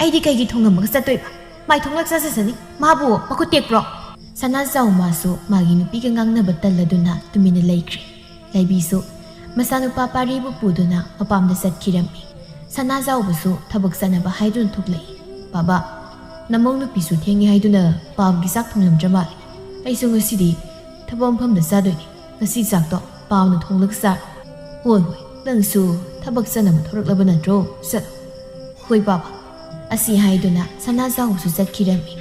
ꯑꯩꯗꯤ ꯀꯩꯒꯤ ꯊꯣꯡꯉꯝꯃꯒ ꯆꯠꯇꯣꯏꯕ? ꯃꯥꯏꯊꯣꯡꯂꯛ ꯆꯠꯆꯁꯅꯤ ꯃꯥꯕꯨ ꯃꯈꯨꯠ ꯇꯦꯛꯄ꯭ꯔꯣ? ꯁꯅꯥꯖꯥꯎ ꯃꯥꯁꯨ ꯃꯥꯒꯤ ꯅꯨꯄꯤꯒ ꯉꯥꯡꯅꯕ ꯇꯜꯂꯗꯨꯅ ꯇꯨꯃꯤꯟꯅ ꯂꯩꯈ꯭ꯔꯦ꯫ ꯂꯥꯏꯕꯤꯁꯨ ꯃꯆꯥꯅꯨꯄꯥ ꯄꯥꯔꯤꯕꯨ ꯄꯨꯗꯨꯅ ꯃꯄꯥꯝꯗ ꯆꯠꯈꯤꯔꯝꯃꯤ꯫ ꯁꯅꯥꯖꯥꯎꯕꯁꯨ ꯊꯕꯛ ꯆꯠꯅꯕ ꯍꯥꯏꯗꯨꯅ ꯊꯣꯛꯂꯛꯏ꯫ ꯕꯥꯕꯥ ꯅꯃꯧ ꯅꯨꯄꯤꯁꯨ ꯊꯦꯡꯉꯦ ꯍꯥꯏꯗꯨꯅ ꯄꯥꯕꯒꯤ ꯆꯥꯛ ꯊꯣꯡꯂꯝꯗ꯭ꯔ ꯃꯥꯜꯂꯦ꯫ ꯑꯩꯁꯨ ꯉꯁꯤꯗꯤ ꯊꯕꯛ ꯃꯐꯝꯗ ꯆꯥꯗꯣꯏꯅꯤ꯫ ꯉꯁꯤ ꯆꯥꯛꯇꯣ ꯄꯥꯎꯅ ꯊꯣꯡꯂꯒ ꯆꯥꯔꯣ꯫ ꯍꯣꯏ ꯅꯪꯁꯨ ꯊꯕꯛ ꯆꯠꯅꯕ ꯊꯣꯔꯛꯂꯕ ꯅꯠꯇ꯭ꯔꯣ? ꯆꯠꯂꯣ꯫ ꯍꯣꯏ ꯕꯥꯕꯥ꯫ ꯑꯁꯤ ꯍꯥꯏꯗꯨꯅ ꯁꯅꯥꯖꯥꯎꯕꯁꯨ ꯆꯠꯈꯤꯔꯝꯃꯤ꯫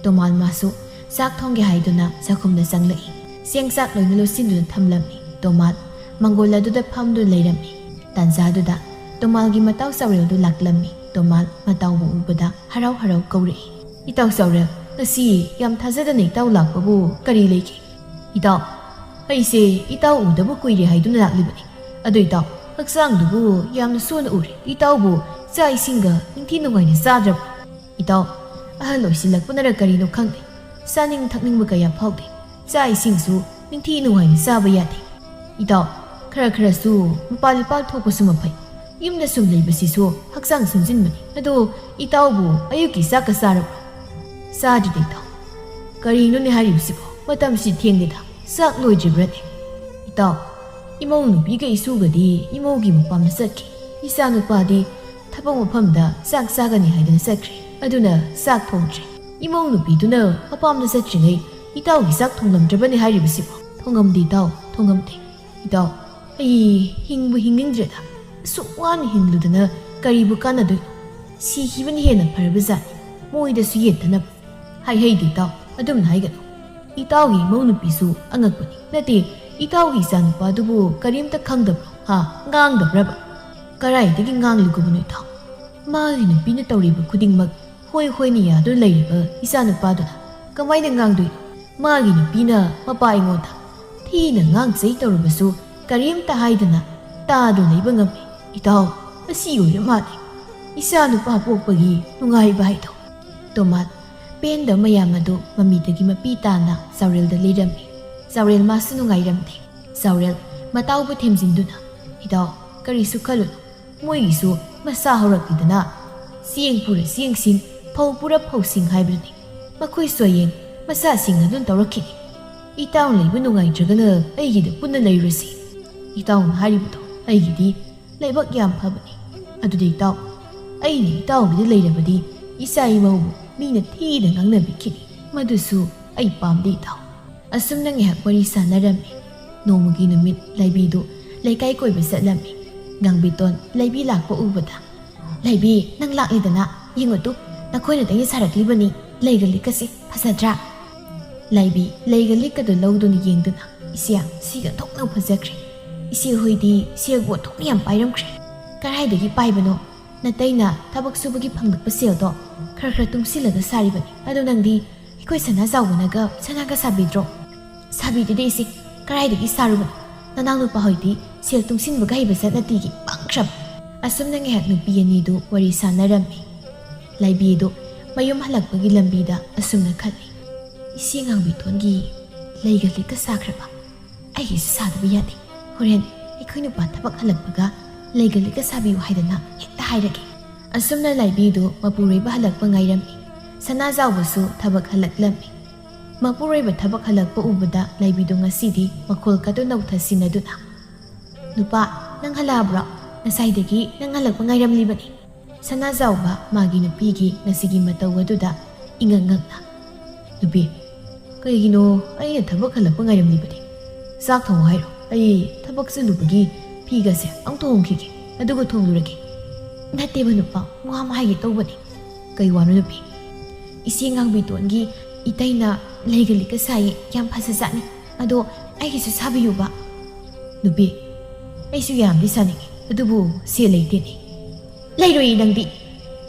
ꯇꯣꯃꯥꯜ ꯃꯥꯁꯨ ꯆꯥꯛ ꯊꯣꯡꯒꯦ ꯍꯥꯏꯗꯨꯅ ꯆꯥꯛꯈꯨꯝꯗ ꯆꯪꯂꯛꯏ꯫ ꯆꯦꯡ ꯆꯥꯛ ꯂꯣꯏꯅ ꯂꯣꯏꯁꯤꯟꯗꯨꯅ ꯊꯝꯂꯝꯃꯤ꯫ ꯇꯣꯃꯥꯜ ꯃꯪꯒꯣꯜ ꯑꯗꯨꯗ ꯐꯝꯗꯨꯅ ꯂꯩꯔꯝꯃꯤ꯫ ꯇꯥꯟꯖꯥꯗꯨꯗ ꯇꯣꯃꯥꯜꯒꯤ ꯃꯇꯥꯎ ꯆꯥꯎꯔꯦꯜꯗꯨ ꯂꯥꯛꯂꯝꯃꯤ꯫ ꯇꯣꯃꯥꯜ ꯃꯇꯥꯎꯕꯨ ꯎꯕꯗ ꯍꯔꯥꯎ ꯀꯧꯔꯛꯏ꯫ ꯏꯇꯥꯎ ꯆꯥꯎꯔꯦꯜ ꯉꯁꯤ ꯌꯥꯝ ꯊꯥꯖꯗꯅ ꯏꯇꯥꯎ ꯂꯥꯛꯄꯕꯨ ꯀꯔꯤ ꯂꯩꯒꯦ? ꯏꯇꯥꯎ ꯑꯩꯁꯦ ꯏꯇꯥꯎ ꯎꯗꯕ ꯀꯨꯏꯔꯦ ꯍꯥꯏꯗꯨꯅ ꯂꯥꯛꯂꯤꯕꯅꯤ꯫ ꯑꯗꯨ ꯏꯇꯥꯎ ꯍꯛꯆꯥꯡꯗꯨꯕꯨ ꯌꯥꯝꯅ ꯁꯣꯟꯅ ꯎꯔꯦ꯫ ꯏꯇꯥꯎꯕꯨ ꯆꯥꯛ ꯏꯁꯤꯡꯒ ꯅꯤꯡꯊꯤ ꯅꯨꯡꯉꯥꯏꯅ ꯆꯥꯗ꯭ꯔꯕ꯭ꯔꯣ? ꯏꯇꯥꯎ ꯑꯍꯜ ꯑꯣꯏꯁꯤꯜꯂꯛꯄꯅꯔ ꯀꯔꯤꯅꯣ ꯈꯪꯗꯦ ꯆꯥꯅꯤꯡ ꯊꯛꯅꯤꯡꯕ ꯀꯌꯥ ꯐꯥꯎꯗꯦ꯫ ꯆꯥꯛ ꯏꯁꯤꯡꯁꯨ ꯅꯤꯡꯊꯤ ꯅꯨꯡꯉꯥꯏꯅ ꯆꯥꯕ ꯌꯥꯗꯦ꯫ ꯏꯇꯥꯎ ꯈꯔꯁꯨ ꯃꯄꯥꯜ ꯏꯄꯥꯜ ꯊꯣꯛꯄꯁꯨ ꯃꯐꯩ꯫ ꯌꯨꯝꯗ ꯁꯨꯝ ꯂꯩꯕꯁꯤꯁꯨ ꯍꯛꯆꯥꯡ ꯁꯣꯟꯖꯤꯟꯕꯅꯤ꯫ ꯑꯗꯣ ꯏꯇꯥꯎꯕꯨ ꯑꯌꯨꯛꯀꯤ ꯆꯥꯛꯀ ꯆꯥꯔꯕ꯭ꯔꯣ? ꯆꯥꯗ꯭ꯔꯤꯗ ꯏꯇꯥꯎ ꯀꯔꯤꯅꯣꯅꯦ ꯍꯥꯏꯔꯤꯕꯁꯤꯕꯣ ꯃꯇꯝꯁꯤ ꯊꯦꯡꯗꯦꯗ ꯆꯥꯛ ꯂꯣꯏꯗ꯭ꯔꯤꯕ꯭ꯔꯅꯦ ꯏꯇꯥꯎ ꯏꯃꯧ ꯅꯨꯄꯤꯒ ꯏꯁꯨꯒꯗꯤ ꯏꯃꯧꯒꯤ ꯃꯄꯥꯝꯗ ꯆꯠꯈꯤ ꯏꯆꯥ ꯅꯨꯄꯥꯗꯤ ꯊꯕꯛ ꯃꯐꯝꯗ ꯆꯥꯛ ꯆꯥꯒꯅꯤ ꯍꯥꯏꯗꯨꯅ ꯆꯠꯈ꯭ꯔꯦ ꯑꯗꯨꯅ ꯆꯥꯛ ꯊꯣꯡꯗ꯭ꯔꯤ ꯏꯃꯧ ꯅꯨꯄꯤꯗꯨꯅ ꯃꯄꯥꯝꯗ ꯆꯠꯇ꯭ꯔꯤꯉꯩ ꯏꯇꯥꯎꯒꯤ ꯆꯥꯛ ꯊꯣꯡꯂꯝꯗ꯭ꯔꯕꯅꯦ ꯍꯥꯏꯔꯤꯕꯁꯤꯕꯣ ꯊꯣꯡꯉꯝꯗꯦ ꯏꯇꯥꯎ ꯊꯣꯡꯉꯝꯗꯦ ꯏꯇꯥꯎ ꯑꯩ ꯍꯤꯡꯕꯨ ꯍꯤꯡꯅꯤꯡꯗ꯭ꯔꯦꯗ ꯑꯁꯨꯛ ꯋꯥꯅ ꯍꯤꯡꯂꯨꯗꯅ ꯀꯔꯤꯕꯨ ꯀꯥꯟꯅꯗꯣꯏꯅꯣ ꯁꯤꯈꯤꯕꯅ ꯍꯦꯟꯅ ꯐꯔꯕꯖꯥꯠꯅꯤ ꯃꯣꯏꯗꯁꯨ ꯌꯦꯠꯇꯅꯕ ꯍꯥꯏꯍꯩꯗꯦ ꯏꯇꯥꯎ ꯑꯗꯨꯝꯅ ꯍꯥꯏꯒꯅꯨ ꯏꯇꯥꯎꯒꯤ ꯏꯃꯧ ꯅꯨꯄꯤꯁꯨ ꯑꯉꯛꯄꯅꯤ ꯅꯠꯇꯦ ꯏꯇꯥꯎꯒꯤ ꯏꯆꯥꯅꯨꯄꯥꯗꯨꯕꯨ ꯀꯔꯤꯝꯇ ꯈꯪꯗꯕ꯭ꯔꯣ ꯉꯥꯡꯗꯕ꯭ꯔꯕ ꯀꯔꯥꯏꯗꯒꯤ ꯉꯥꯡꯂꯤꯒꯨꯝꯕꯅꯣ ꯏꯇꯥꯎ ꯃꯥꯒꯤ ꯅꯨꯄꯤꯅ ꯇꯧꯔꯤꯕ ꯈꯨꯗꯤꯡꯃꯛ ꯍꯣꯏ ꯍꯣꯏꯅ ꯌꯥꯗꯨꯅ ꯂꯩꯔꯤꯕ ꯏꯆꯥꯅꯨꯄꯥꯗꯨꯅ ꯀꯃꯥꯏꯅ ꯉꯥꯡꯗꯣꯏꯅꯣ ꯃꯥꯒꯤ ꯅꯨꯄꯤꯅ ꯃꯄꯥ ꯑꯩꯉꯣꯟꯗ ꯊꯤꯅ ꯉꯥꯡꯆꯩ ꯇꯧꯔꯕꯁꯨ ꯀꯔꯤꯝꯇ ꯍꯥꯏꯗꯅ ꯇꯥꯗꯨꯅ ꯂꯩꯕ ꯉꯝꯃꯤ ꯏꯇꯥꯎ ꯑꯁꯤ ꯑꯣꯏꯔ ꯃꯥꯜꯂꯦ ꯏꯆꯥ ꯅꯨꯄꯥ ꯄꯣꯛꯄꯒꯤ ꯅꯨꯡꯉꯥꯏꯕ ꯍꯥꯏꯗꯣ ꯇꯣꯃꯥꯠ ꯄꯦꯟꯗꯕ ꯃꯌꯥꯝ ꯑꯗꯨ ꯃꯃꯤꯗꯒꯤ ꯃꯄꯤ ꯇꯥꯅ ꯆꯥꯎꯔꯦꯜꯗ ꯂꯩꯔꯝꯃꯤ ꯆꯥꯎꯔꯦꯜ ꯃꯥꯁꯨ ꯅꯨꯡꯉꯥꯏꯔꯝꯗꯦ ꯆꯥꯎꯔꯦꯜ ꯃꯇꯥꯎꯕꯨ ꯊꯦꯝꯖꯤꯟꯗꯨꯅ ꯏꯇꯥꯎ ꯀꯔꯤꯁꯨ ꯈꯜꯂꯨꯅꯨ ꯃꯣꯏꯒꯤꯁꯨ ꯃꯁꯥ ꯍꯧꯔꯛꯂꯤꯗꯅ ꯆꯦꯡ ꯄꯨꯔ ꯆꯦꯡꯁꯤꯡ ꯐꯧ ꯄꯨꯔ ꯐꯧꯁꯤꯡ ꯍꯥꯏꯕꯗꯨꯅꯤ ꯃꯈꯣꯏꯁꯨ ꯍꯌꯦꯡ ꯃꯆꯥꯁꯤꯡ ꯑꯗꯨꯝ ꯇꯧꯔꯛꯈꯤꯅꯤ ꯏꯇꯥꯎꯅ ꯂꯩꯕ ꯅꯨꯡꯉꯥꯏꯇ꯭ꯔꯒꯅ ꯑꯩꯒꯤꯗ ꯄꯨꯟꯅ ꯂꯩꯔꯨꯔꯁꯤ ꯏꯇꯥꯎꯅ ꯍꯥꯏꯔꯤꯕꯗꯣ ꯑꯩꯒꯤꯗꯤ ꯂꯥꯏꯕꯛ ꯌꯥꯝ ꯐꯕꯅꯤ ꯑꯗꯨꯗꯤ ꯏꯇꯥꯎ ꯑꯩꯅ ꯏꯇꯥꯎꯒꯤꯗ ꯂꯩꯔꯕꯗꯤ ꯏꯆꯥ ꯏꯃꯧꯕꯨ ꯃꯤꯅ ꯊꯤꯅ ꯉꯥꯡꯅꯕꯤꯈꯤꯅꯤ ꯃꯗꯨꯁꯨ ꯑꯩ ꯄꯥꯝꯗꯦ ꯏꯇꯥꯎ ꯑꯁꯨꯝꯅ ꯉꯥꯏꯍꯥꯛ ꯋꯥꯔꯤ ꯁꯥꯟꯅꯔꯝꯃꯤ ꯅꯣꯡꯃꯒꯤ ꯅꯨꯃꯤꯠ ꯂꯩꯕꯤꯗꯨ ꯂꯩꯀꯥꯏ ꯀꯣꯏꯕ ꯆꯠꯂꯝꯃꯤ ꯉꯥꯡꯕꯤꯇꯣꯟ ꯂꯩꯕꯤ ꯂꯥꯛꯄ ꯎꯕꯗ ꯂꯩꯕꯤ ꯅꯪ ꯂꯥꯛꯂꯤꯗꯅ ꯌꯦꯡꯉꯨꯇꯨ ꯅꯈꯣꯏꯅꯗꯒꯤ ꯁꯥꯔꯛꯂꯤꯕꯅꯤ ꯂꯩꯒ ꯂꯤꯛꯀꯁꯤ ꯐꯖꯗ꯭ꯔꯥ ꯂꯩꯕꯤ ꯂꯩꯒ ꯂꯤꯛꯀꯗꯨ ꯂꯧꯗꯨꯅ ꯌꯦꯡꯗꯨꯅ ꯏꯆꯦ ꯁꯤꯒ ꯊꯣꯛꯅ ꯐꯖꯈ꯭ꯔꯦ ꯏꯆꯦ ꯍꯣꯏꯗꯤ ꯁꯦꯜꯕꯨ ꯊꯣꯛꯅ ꯌꯥꯝ ꯄꯥꯏꯔꯝꯈ꯭ꯔꯦ ꯀꯔꯥꯏꯗꯒꯤ ꯄꯥꯏꯕꯅꯣ ꯅꯇꯩꯅ ꯊꯕꯛ ꯁꯨꯕꯒꯤ ꯐꯪꯂꯛꯄ ꯁꯦꯜꯗꯣ ꯈꯔ ꯈꯔ ꯇꯨꯡꯁꯤꯜꯂꯒ ꯁꯥꯔꯤꯕꯅꯤ ꯑꯗꯣ ꯅꯪꯗꯤ ꯑꯩꯈꯣꯏ ꯁꯅꯥ ꯆꯥꯎꯕꯅꯒ ꯁꯅꯥꯒ ꯁꯥꯕꯤꯗ꯭ꯔꯣ ꯁꯥꯕꯤꯗꯨꯗꯤ ꯏꯆꯦ ꯀꯔꯥꯏꯗꯒꯤ ꯁꯥꯔꯨꯕꯅꯣ ꯅꯅꯥꯎ ꯅꯨꯄꯥ ꯍꯣꯏꯗꯤ ꯁꯦꯜ ꯇꯨꯡꯁꯤꯟꯕꯒ ꯍꯩꯕ ꯆꯠꯅꯇꯤꯒꯤ ꯄꯪꯈ꯭ꯔꯕ ꯑꯁꯨꯝꯅ ꯉꯥꯏꯍꯥꯛ ꯅꯨꯄꯤ ꯑꯅꯤꯗꯨ ꯋꯥꯔꯤ ꯁꯥꯟꯅꯔꯝꯃꯤ ꯂꯩꯕꯤꯗꯨ ꯃꯌꯨꯝ ꯍꯜꯂꯛꯄꯒꯤ ꯂꯝꯕꯤꯗ ꯑꯁꯨꯝꯅ ꯈꯜꯂꯤ ꯏꯆꯦ ꯉꯥꯡꯕꯤꯇꯣꯟꯒꯤ ꯂꯩꯒ ꯂꯤꯛꯀ ꯁꯥꯈ꯭ꯔꯕ ꯑꯩꯒꯤꯁꯨ ꯁꯥꯗꯕ ꯌꯥꯗꯦ ꯍꯣꯔꯦꯟ ꯑꯩꯈꯣꯏ ꯅꯨꯄꯥ ꯊꯕꯛ ꯍꯜꯂꯛꯄꯒ ꯂꯩꯒ ꯂꯤꯛꯀ ꯁꯥꯕꯤꯌꯨ ꯍꯥꯏꯗꯅ ꯍꯦꯛꯇ ꯍꯥꯏꯔꯒꯦ ꯑꯁꯨꯝꯅ ꯂꯩꯕꯤꯗꯨ ꯃꯄꯨꯔꯣꯏꯕ ꯍꯜꯂꯛꯄ ꯉꯥꯏꯔꯝꯃꯤ ꯁꯅꯥꯖꯥꯎꯕꯁꯨ ꯊꯕꯛ ꯍꯜꯂꯛꯂꯝꯃꯤ ꯃꯄꯨꯔꯣꯏꯕ ꯊꯕꯛ ꯍꯜꯂꯛꯄ ꯎꯕꯗ ꯂꯩꯕꯤꯗꯨ ꯉꯁꯤꯗꯤ ꯃꯈꯣꯜ ꯀꯗꯨ ꯅꯧꯊꯁꯤꯟꯅꯗꯨꯅ ꯅꯨꯄꯥ ꯅꯪ ꯍꯜꯂꯛꯑꯕ꯭ꯔꯣ ꯉꯁꯥꯏꯗꯒꯤ ꯅꯪ ꯍꯜꯂꯛꯄ ꯉꯥꯏꯔꯝꯂꯤꯕꯅꯤ ꯁꯅꯥꯖꯥꯎꯕ ꯃꯥꯒꯤ ꯅꯨꯄꯤꯒꯤ ꯉꯁꯤꯒꯤ ꯃꯇꯧ ꯑꯗꯨꯗ ꯏꯉꯛ ꯉꯛꯅ ꯅꯨꯄꯤ ꯀꯩꯒꯤꯅꯣ ꯑꯩꯅ ꯊꯕꯛ ꯍꯜꯂꯛꯄ ꯉꯥꯏꯔꯝꯂꯤꯕꯅꯤ ꯆꯥꯛ ꯊꯣꯡꯉꯨ ꯍꯥꯏꯔꯣ ꯑꯩ ꯊꯕꯛ ꯆꯠꯂꯨꯕꯒꯤ ꯐꯤꯒꯁꯦ ꯑꯃꯨꯛ ꯍꯣꯡꯈꯤꯒꯦ ꯑꯗꯨꯒ ꯊꯣꯡꯂꯨꯔꯒꯦ ꯅꯠꯇꯦꯕ ꯅꯨꯄꯥ ꯋꯥ ꯑꯃ ꯍꯥꯏꯒꯦ ꯇꯧꯕꯅꯤ ꯀꯩ ꯋꯥꯅꯣ ꯅꯨꯄꯤ ꯏꯆꯦ ꯉꯥꯡꯕꯤꯇꯣꯟꯒꯤ ꯏꯇꯩꯅ ꯂꯩꯒ ꯂꯤꯛꯀ ꯁꯥꯏꯌꯦ ꯌꯥꯝ ꯐꯖꯖꯥꯠꯅꯤ ꯑꯗꯣ ꯑꯩꯒꯤꯁꯨ ꯁꯥꯕꯤꯌꯨꯕ ꯅꯨꯄꯤ ꯑꯩꯁꯨ ꯌꯥꯝꯗꯤ ꯁꯥꯅꯤꯡꯉꯤ ꯑꯗꯨꯕꯨ ꯁꯦꯜ ꯂꯩꯇꯦꯅꯦ ꯂꯩꯔꯣꯏꯌꯦ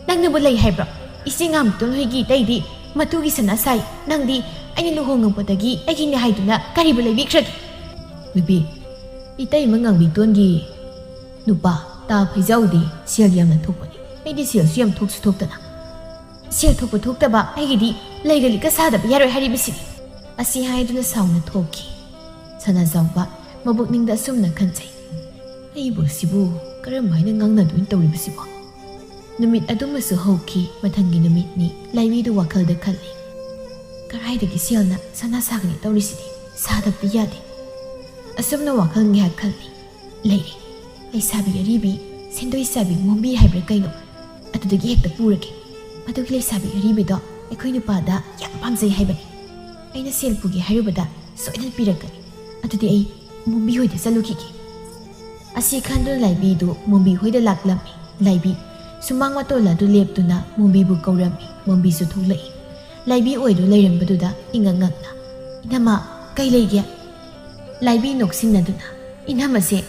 ꯅꯪꯅꯕꯨ ꯂꯩ ꯍꯥꯏꯕ꯭ꯔꯣ ꯏꯆꯦ ꯉꯥꯡꯕꯤꯇꯣꯟ ꯍꯣꯏꯒꯤ ꯏꯇꯩꯗꯤ ꯃꯇꯨꯒꯤ ꯁꯅꯥ ꯁꯥꯏ ꯅꯪꯗꯤ ꯑꯩꯅ ꯂꯨꯍꯣꯡꯉꯛꯄꯗꯒꯤ ꯑꯩꯒꯤꯅꯦ ꯍꯥꯏꯗꯨꯅ ꯀꯔꯤꯕꯨ ꯂꯩꯕꯤꯈ꯭ꯔꯒꯦ ꯅꯨꯄꯤ ꯏꯇꯩꯃ ꯉꯥꯡꯕꯤꯇꯣꯟꯒꯤ ꯅꯨꯄꯥ ꯇꯥ ꯐꯩꯖꯥꯎꯗꯤ ꯁꯦꯜ ꯌꯥꯝꯅ ꯊꯣꯛꯄꯅꯤ ꯑꯩꯗꯤ ꯁꯦꯜꯁꯨ ꯌꯥꯝ ꯊꯣꯛꯁꯨ ꯊꯣꯛꯇꯅ ꯁꯦꯜ ꯊꯣꯛꯄ ꯊꯣꯛꯇꯕ ꯑꯩꯒꯤꯗꯤ ꯂꯩꯒ ꯂꯤꯛꯀ ꯁꯥꯗꯕ ꯌꯥꯔꯣꯏ ꯍꯥꯏꯔꯤꯕꯁꯤꯅꯤ ꯑꯁꯤ ꯍꯥꯏꯗꯨꯅ ꯁꯥꯎꯅ ꯊꯣꯛꯈꯤ ꯁꯅꯥꯖꯥꯎꯕ ꯃꯕꯨꯛꯅꯤꯡꯗ ꯑꯁꯨꯝꯅ ꯈꯟꯖꯩ ꯑꯩꯕꯨ ꯁꯤꯕꯨ ꯀꯔꯝꯍꯥꯏꯅ ꯉꯥꯡꯅꯗꯣꯏꯅ ꯇꯧꯔꯤꯕꯁꯤꯕꯣ ꯅꯨꯃꯤꯠ ꯑꯗꯨꯃꯁꯨ ꯍꯧꯈꯤ ꯃꯊꯪꯒꯤ ꯅꯨꯃꯤꯠꯅꯤ ꯂꯩꯕꯤꯗꯨ ꯋꯥꯈꯜꯗ ꯈꯜꯂꯤ ꯀꯔꯥꯏꯗꯒꯤ ꯁꯦꯜꯅ ꯁꯅꯥ ꯁꯥꯒꯅꯤ ꯇꯧꯔꯤꯁꯤꯗꯤ ꯁꯥꯗꯕꯗꯤ ꯌꯥꯗꯦ ꯑꯁꯨꯝꯅ ꯋꯥꯈꯜ ꯉꯥꯏꯍꯥꯛ ꯈꯜꯂꯤ ꯂꯩꯔꯦ ꯂꯩꯁꯥꯕꯤ ꯑꯔꯤꯕꯤ ꯁꯦꯟꯗꯣꯏ ꯆꯥꯕꯤ ꯃꯣꯝꯕꯤ ꯍꯥꯏꯕ꯭ꯔꯥ ꯀꯩꯅꯣ ꯑꯗꯨꯗꯒꯤ ꯍꯦꯛꯇ ꯄꯨꯔꯒꯦ ꯃꯗꯨꯒꯤ ꯂꯩꯁꯥꯕꯤ ꯑꯔꯤꯕꯤꯗꯣ ꯑꯩꯈꯣꯏ ꯅꯨꯄꯥꯗ ꯌꯥꯝ ꯄꯥꯝꯖꯩ ꯍꯥꯏꯕꯅꯤ ꯑꯩꯅ ꯁꯦꯜ ꯄꯨꯒꯦ ꯍꯥꯏꯔꯨꯕꯗ ꯁꯣꯏꯗꯅ ꯄꯤꯔꯛꯀꯅꯤ ꯑꯗꯨꯗꯤ ꯑꯩ ꯃꯣꯝꯕꯤ ꯍꯣꯏꯗ ꯆꯠꯂꯨꯈꯤꯒꯦ ꯑꯁꯤ ꯈꯟꯗꯨꯅ ꯂꯥꯏꯕꯤꯗꯨ ꯃꯣꯝꯕꯤ ꯍꯣꯏꯗ ꯂꯥꯛꯂꯝꯃꯤ ꯂꯥꯏꯕꯤ ꯁꯨꯃꯥꯡ ꯃꯇꯣꯜ ꯑꯗꯨ ꯂꯦꯞꯇꯨꯅ ꯃꯣꯝꯕꯤꯕꯨ ꯀꯧꯔꯝꯃꯤ ꯃꯣꯝꯕꯤꯁꯨ ꯊꯣꯛꯂꯛꯏ ꯂꯥꯏꯕꯤ ꯑꯣꯏꯗꯨ ꯂꯩꯔꯝꯕꯗꯨꯗ ꯏꯉꯛ ꯉꯛꯅ ꯏꯅꯝꯃ ꯀꯩ ꯂꯩꯒꯦ ꯂꯥꯏꯕꯤ ꯅꯣꯛꯁꯤꯟꯅꯗꯨꯅ ꯏꯅꯝꯃꯁꯦ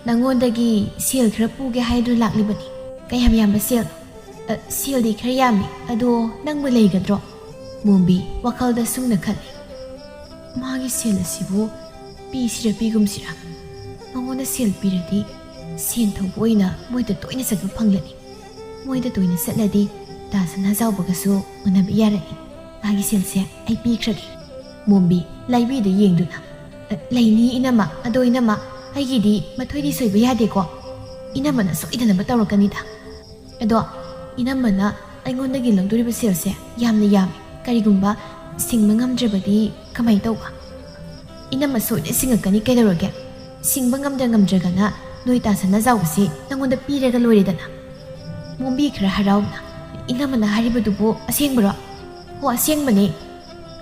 ꯅꯪꯉꯣꯟꯗꯒꯤ ꯁꯦꯜ ꯈꯔ ꯄꯨꯒꯦ ꯍꯥꯏꯗꯨꯅ ꯂꯥꯛꯂꯤꯕꯅꯤ ꯀꯌꯥꯝ ꯌꯥꯝꯕ ꯁꯦꯜ ꯁꯦꯜꯗꯤ ꯈꯔ ꯌꯥꯝꯃꯤ ꯑꯗꯣ ꯅꯪꯕꯨ ꯂꯩꯒꯗ꯭ꯔꯣ ꯃꯣꯝꯕꯤ ꯋꯥꯈꯜꯗ ꯁꯨꯝꯅ ꯈꯜꯂꯤ ꯃꯥꯒꯤ ꯁꯦꯜ ꯑꯁꯤꯕꯨ ꯄꯤꯁꯤꯔ ꯄꯤꯒꯨꯝꯁꯤꯔ ꯃꯉꯣꯟꯗ ꯁꯦꯜ ꯄꯤꯔꯗꯤ ꯁꯦꯟ ꯊꯧꯕ ꯑꯣꯏꯅ ꯃꯣꯏꯗ ꯇꯣꯏꯅ ꯆꯠꯄ ꯐꯪꯂꯅꯤ ꯃꯣꯏꯗ ꯇꯣꯏꯅ ꯆꯠꯂꯗꯤ ꯇꯥ ꯁꯅꯥꯖꯥꯎꯕꯒꯁꯨ ꯎꯅꯕ ꯌꯥꯔꯅꯤ ꯃꯥꯒꯤ ꯁꯦꯜꯁꯦ ꯑꯩ ꯄꯤꯈ꯭ꯔꯒꯦ ꯃꯣꯝꯕꯤ ꯂꯥꯏꯕꯤꯗ ꯌꯦꯡꯗꯨꯅ ꯂꯩꯅꯤ ꯏꯅꯝꯃ ꯑꯗꯣ ꯏꯅꯝꯃ ꯑꯩꯒꯤꯗꯤ ꯃꯊꯣꯏꯗꯤ ꯁꯣꯏꯕ ꯌꯥꯗꯦꯀꯣ ꯏꯅꯝꯃꯅ ꯁꯣꯏꯗꯅꯕ ꯇꯧꯔꯛꯀꯅꯤꯗ ꯑꯗꯣ ꯏꯅꯝꯃꯅ ꯑꯩꯉꯣꯟꯗꯒꯤ ꯂꯧꯗꯣꯔꯤꯕ ꯁꯦꯜꯁꯦ ꯌꯥꯝꯅ ꯌꯥꯝꯃꯤ Karigumba singba ngamdrabadi kamai tawba. Inama soide singakani kaidawrage. Singba ngamdragana noi tasana zawbasi nangonda piraga loiredana. Mombi khara harawna. Inamana haribadubo asengbaro. Ho asengbane.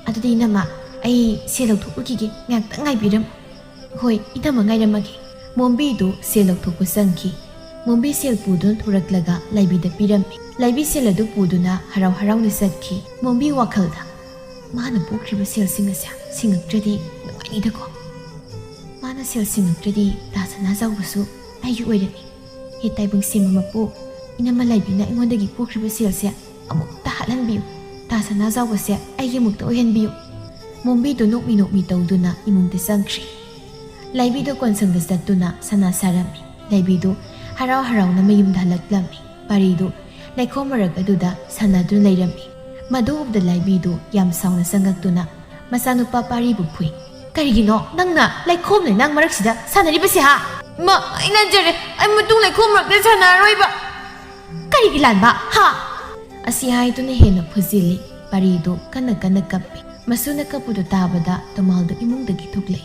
Adudi inama ai selok thukugige ngakta ngaibiram. Hoi inama ngairamagi. Mombi do selok thukku sangki. Mombi sel pudun thuraklaga laibida pirammi. Laibi sel adu puduna haraw harawna satki. Mombi wakhalda. Mana pokriba sel singasa singaktradi nungainidako. Mana sel singaktradi tasana zawbasu ayu oirani. Hitaibung simamapu inama laibina ingondagi pokriba sel se amukta halanbiyu. Tasana zawbase aigi mukta ohenbiyu. Mombi do nokmi tawduna imungda sangkri. Laibi do konsangda satuna sana sarami. Laibi do haraw na mayumda halaklami. Pari do laikhomarag aduda sanadun lairami. Madu ubda laibi do yam sauna sangaktuna masanupa pari bupui. Karigino nangna laikhom nang maraksida sanaribasi ha. Ma inanjare ay mutung laikhomarag na sanaroiba. Karigilan ba ha? Asi haituna hena phuzili. Pari do kana kapi. Masuna kapudo tabada tomal do imungdagi thuklay.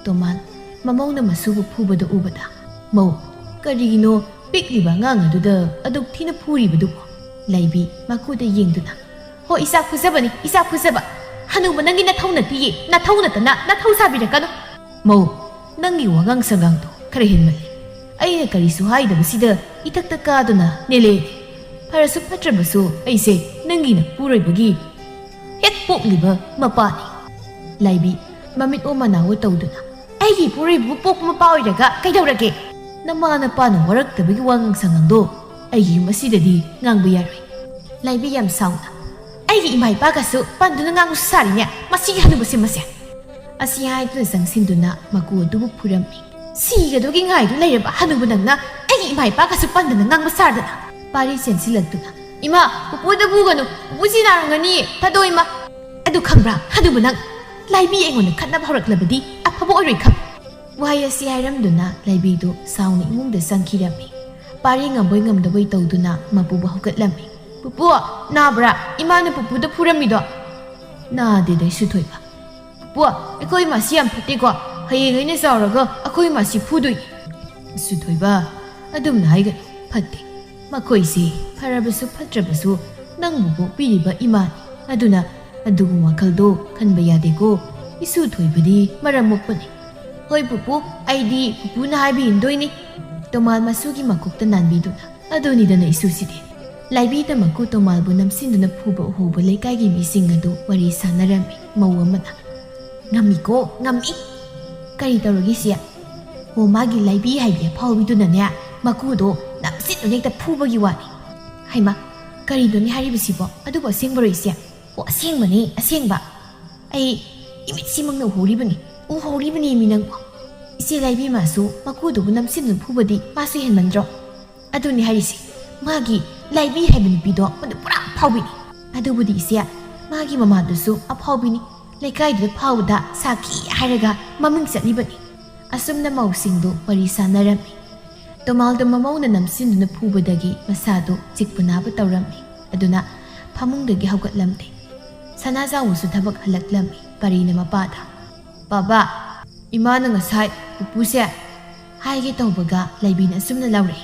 Tomal mamaw na masubu phubado ubada. Mau karigino pikliba ngang aduda aduk thina phuribadubo. Laibi makuda yengduna. Ho isa phuzabani isa phuzaba. Hanuba nangi nathawna tiye nathawna nathau sabirakano. Mau nangi wagang sagang to khara hinmali. Aina karisu haidabasida itakta kaduna nele. Parasu patrabasu aise nangi na puroibagi het pokliba mapani. Laibi mamit o manawo tawduna. Aigi puroibu pok mapa oiraga kaidawrage. Namana pana waraktabagi wangang sangangdo aigi masidadi ngangba yaroi. Laibi yam sauna. Aigi imay pagasu panduna ngangu sarinya masigi hanubasi masya. Asi haituna sangsinduna maku adubu purami. Sigadogi ngaidu lairaba hanubu nangna aigi imay pagasu panduna ngangba sardana. Pari sensilagtuna. Ima pupuda buganu pupusi narangani tado ima. Adu khambra hanubu nang. Laibi engona khatnaba horaklabadi afabo oroi kham. Wahai asi hairamduna laibi do sauna imungda sangkirami. Pari ngamboi ngamdaboi tawduna mapuba hogatlami. Pupu nabra imana pupuda puramido. Nade dai suthoiba. Pupu ekoi masi yam phatiko hayengaine sauraga akoi masi phudoi. Suthoiba adumna haiga phatte. Makoisi pharabasu phatrabasu nangbu piriba imani. Aduna adugu wakhaldo khanba yadego. Isu thoibadi maramokpani. Hoi pupu aidi pupu na haibi indoini. Tomal masugi makukta nanbiduna. Aduni dana isu sidi. Laibi da maku tomal bu namsinduna phuba uhuba leikaigi mising adu wari sanarami mau amana. Ngami ko ngami. Kari tawragi siya. Ho magi laibi haibi phawbiduna ne maku do namsinduna ekta phubagi wani. Haima kari doni haribasibo adubo asengbaroi siya. O asengmani asengba. Ai imitsimangna uhuribani. Uhuribani minangbo. Isi laibi masu maku do namsinduna phubadi masu henmandro. Aduni harisi magi laibi haibini pido madu pura phawbini. Adubudi isia magi mamadusu aphawbini. Laikaidu phawda saki hairaga maming satlibani. Asumna mausingdo wari sanarami. Tomaldo mamawna namsinduna phubadagi masado chikpunaba tawrami. Aduna phamungdagi hawgatlamde. Sanazawusu thabak halaklami parina mapada. Baba imana ngasai pupuse haige tawbaga laibina asumna lawre.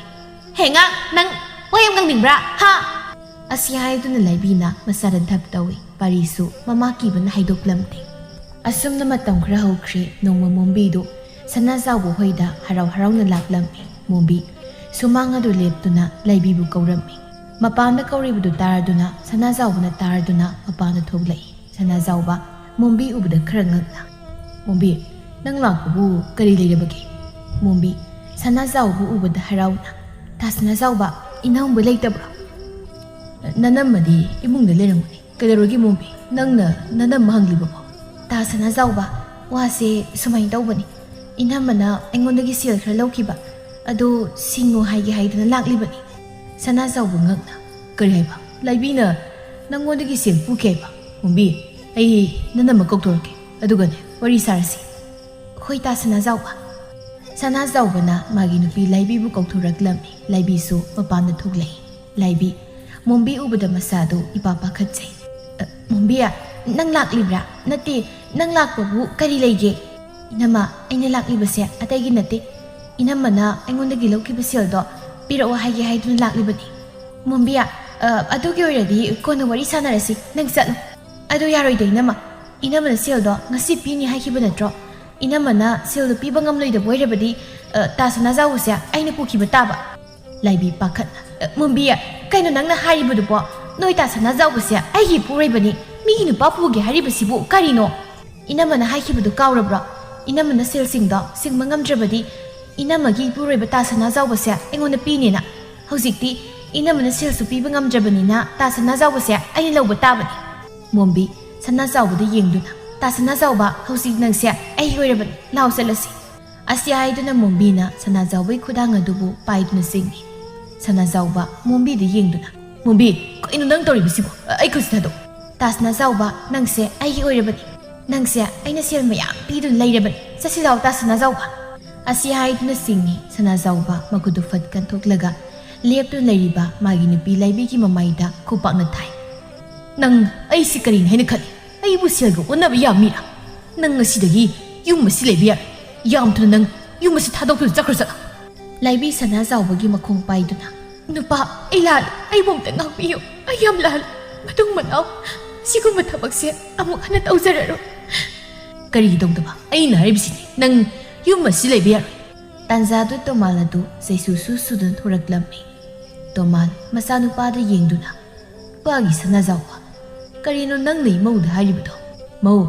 Henga nang wayam gangbra ha. Asi haiduna laibina masaran thap tawi parisu mama kibana haidoklamte. Asumna matam khra hokri nongma mombidu sanazawu hoida haraw na laklammi. Mombi sumanga do leptuna laibibu kaurami. Mapanda kauribudu taraduna sanazawuna taraduna mapanda thoglai. Sanazawba mombi ubda khra ngakna. Mombi nang lakbu kari leirabagi. Mombi sanazawbu ubda harawna. Tasnazawba inaumba leitabra. Nanamadi imungda leramani. Kadarogi mombi nangna nanam mahanglibabo. Tasnazawba wase sumai tawbani. Inamana engondagi sil khra lawkiba. Ado singo haigi haidana laklibani. Sanazawbu ngakna. Kari haiba laibina nangondagi sil pukaiba. Mombi ai nanam makoktorke. Adugane wari sarasi. Hoi tasnazawba. Sanazawbana magi nupi laibibu kauthoraklami. Laibisu mapamna thoglai. Laibi mombi ubada masado ipapa khatsai. ꯃꯣꯝꯕꯤꯌꯥ ꯅꯪ ꯂꯥꯛꯂꯤꯕ꯭ꯔꯥ ꯅꯠꯇꯦ ꯅꯪ ꯂꯥꯛꯄꯕꯨ ꯀꯔꯤ ꯂꯩꯒꯦ ꯏꯅꯝꯃ ꯑꯩꯅ ꯂꯥꯛꯂꯤꯕꯁꯦ ꯑꯇꯩꯒꯤ ꯅꯠꯇꯦ ꯏꯅꯝꯃꯅ ꯑꯩꯉꯣꯟꯗꯒꯤ ꯂꯧꯈꯤꯕ ꯁꯦꯜꯗꯣ ꯄꯤꯔꯛꯑꯣ ꯍꯥꯏꯒꯦ ꯍꯥꯏꯗꯨꯅ ꯂꯥꯛꯂꯤꯕꯅꯤ ꯃꯣꯝꯕꯤꯌꯥ ꯑꯗꯨꯒꯤ ꯑꯣꯏꯔꯗꯤ ꯀꯣꯟꯅ ꯋꯥꯔꯤ ꯁꯥꯟꯅꯔꯁꯤ ꯅꯪ ꯆꯠꯂꯨ ꯑꯗꯨ ꯌꯥꯔꯣꯏꯗ 이남은 셀도 ngasi pini 하기ꯕ natro 이남은 셀도 피바 ngamloidaba oirabadi tasana zawuse aina pukiba taba laibi pakhat mumbiya kaino nangna haribudubo noi tasana zawuse aigi pureibani migi nupa puge haribasibu karino 이남은 하기부du kaurabra 이남은 셀singdo singma ngamdrabadi 이남agi pureiba tasana zawuse aingonda pinina hojikti 이남은 셀수 piba ngamdrabanina tasana zawuse aina lawba tabani mombi sanazawbada yengduna tasanazawba hojik nangse ai hoirabani law salasi asia haiduna mombina sanazawbai khudang adubu paiduna singni sanazawba mombi de yengduna mombi kaino nang toribasibo ai khusnado tasanazawba nangse ai hoirabani nangse aina sel mayam pidun lairabani sasilaw tasanazawba asia haiduna singni sanazawba makudu fatkan thoklaga leptu lairiba magi nupi laibigi mamaida khupakna thai nang ai sikarin haina khali ai bu selgo onaba yamira nang asidagi yum masi lebiya yam thuna nang yum masi thadok chakrsa laibi sana zawbagi makhong paiduna nupa ai lal ai bomta ngakpiyo ai yam lal matung manaw siguma thabakse amuk hana tawjararo kari dongdaba ai na ribsini nang yum masi lebiya tanzadu tomaladu saisu sudun thoraklammi tomal masanupada yengduna pagi sana zawba karino nang nei mauda haribado mau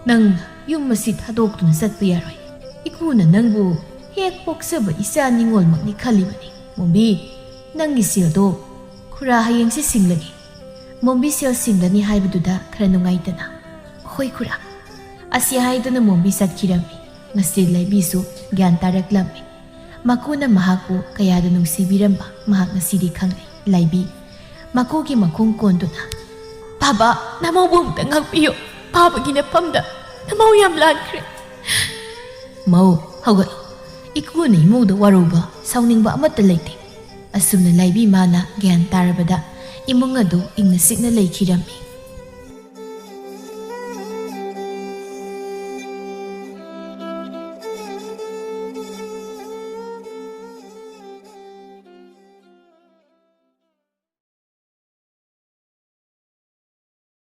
nang yum masi thadokduna satpa yaroi ikuna nangbu hek poksaba isa ningol makni khalibani mombi nangi sildo khura hayeng si singlagi mombi sel singlani haibaduda khara nungaitana hoi khura asia haidana mombi satkirami ngasi laibisu gyan taraklammi makuna mahaku kayada nungsibiramba mahak nasidi khangni laibi makogi makong konduna Baba, namaw bumta ngakpiyo. Baba ginapamda. Namaw yam lankre. Mau, hawgal. Iku na imuda waruba. Sauning ba amata laiti. Asum na laibi mana gyan tarabada. Imong ado ing nasik na laikirami.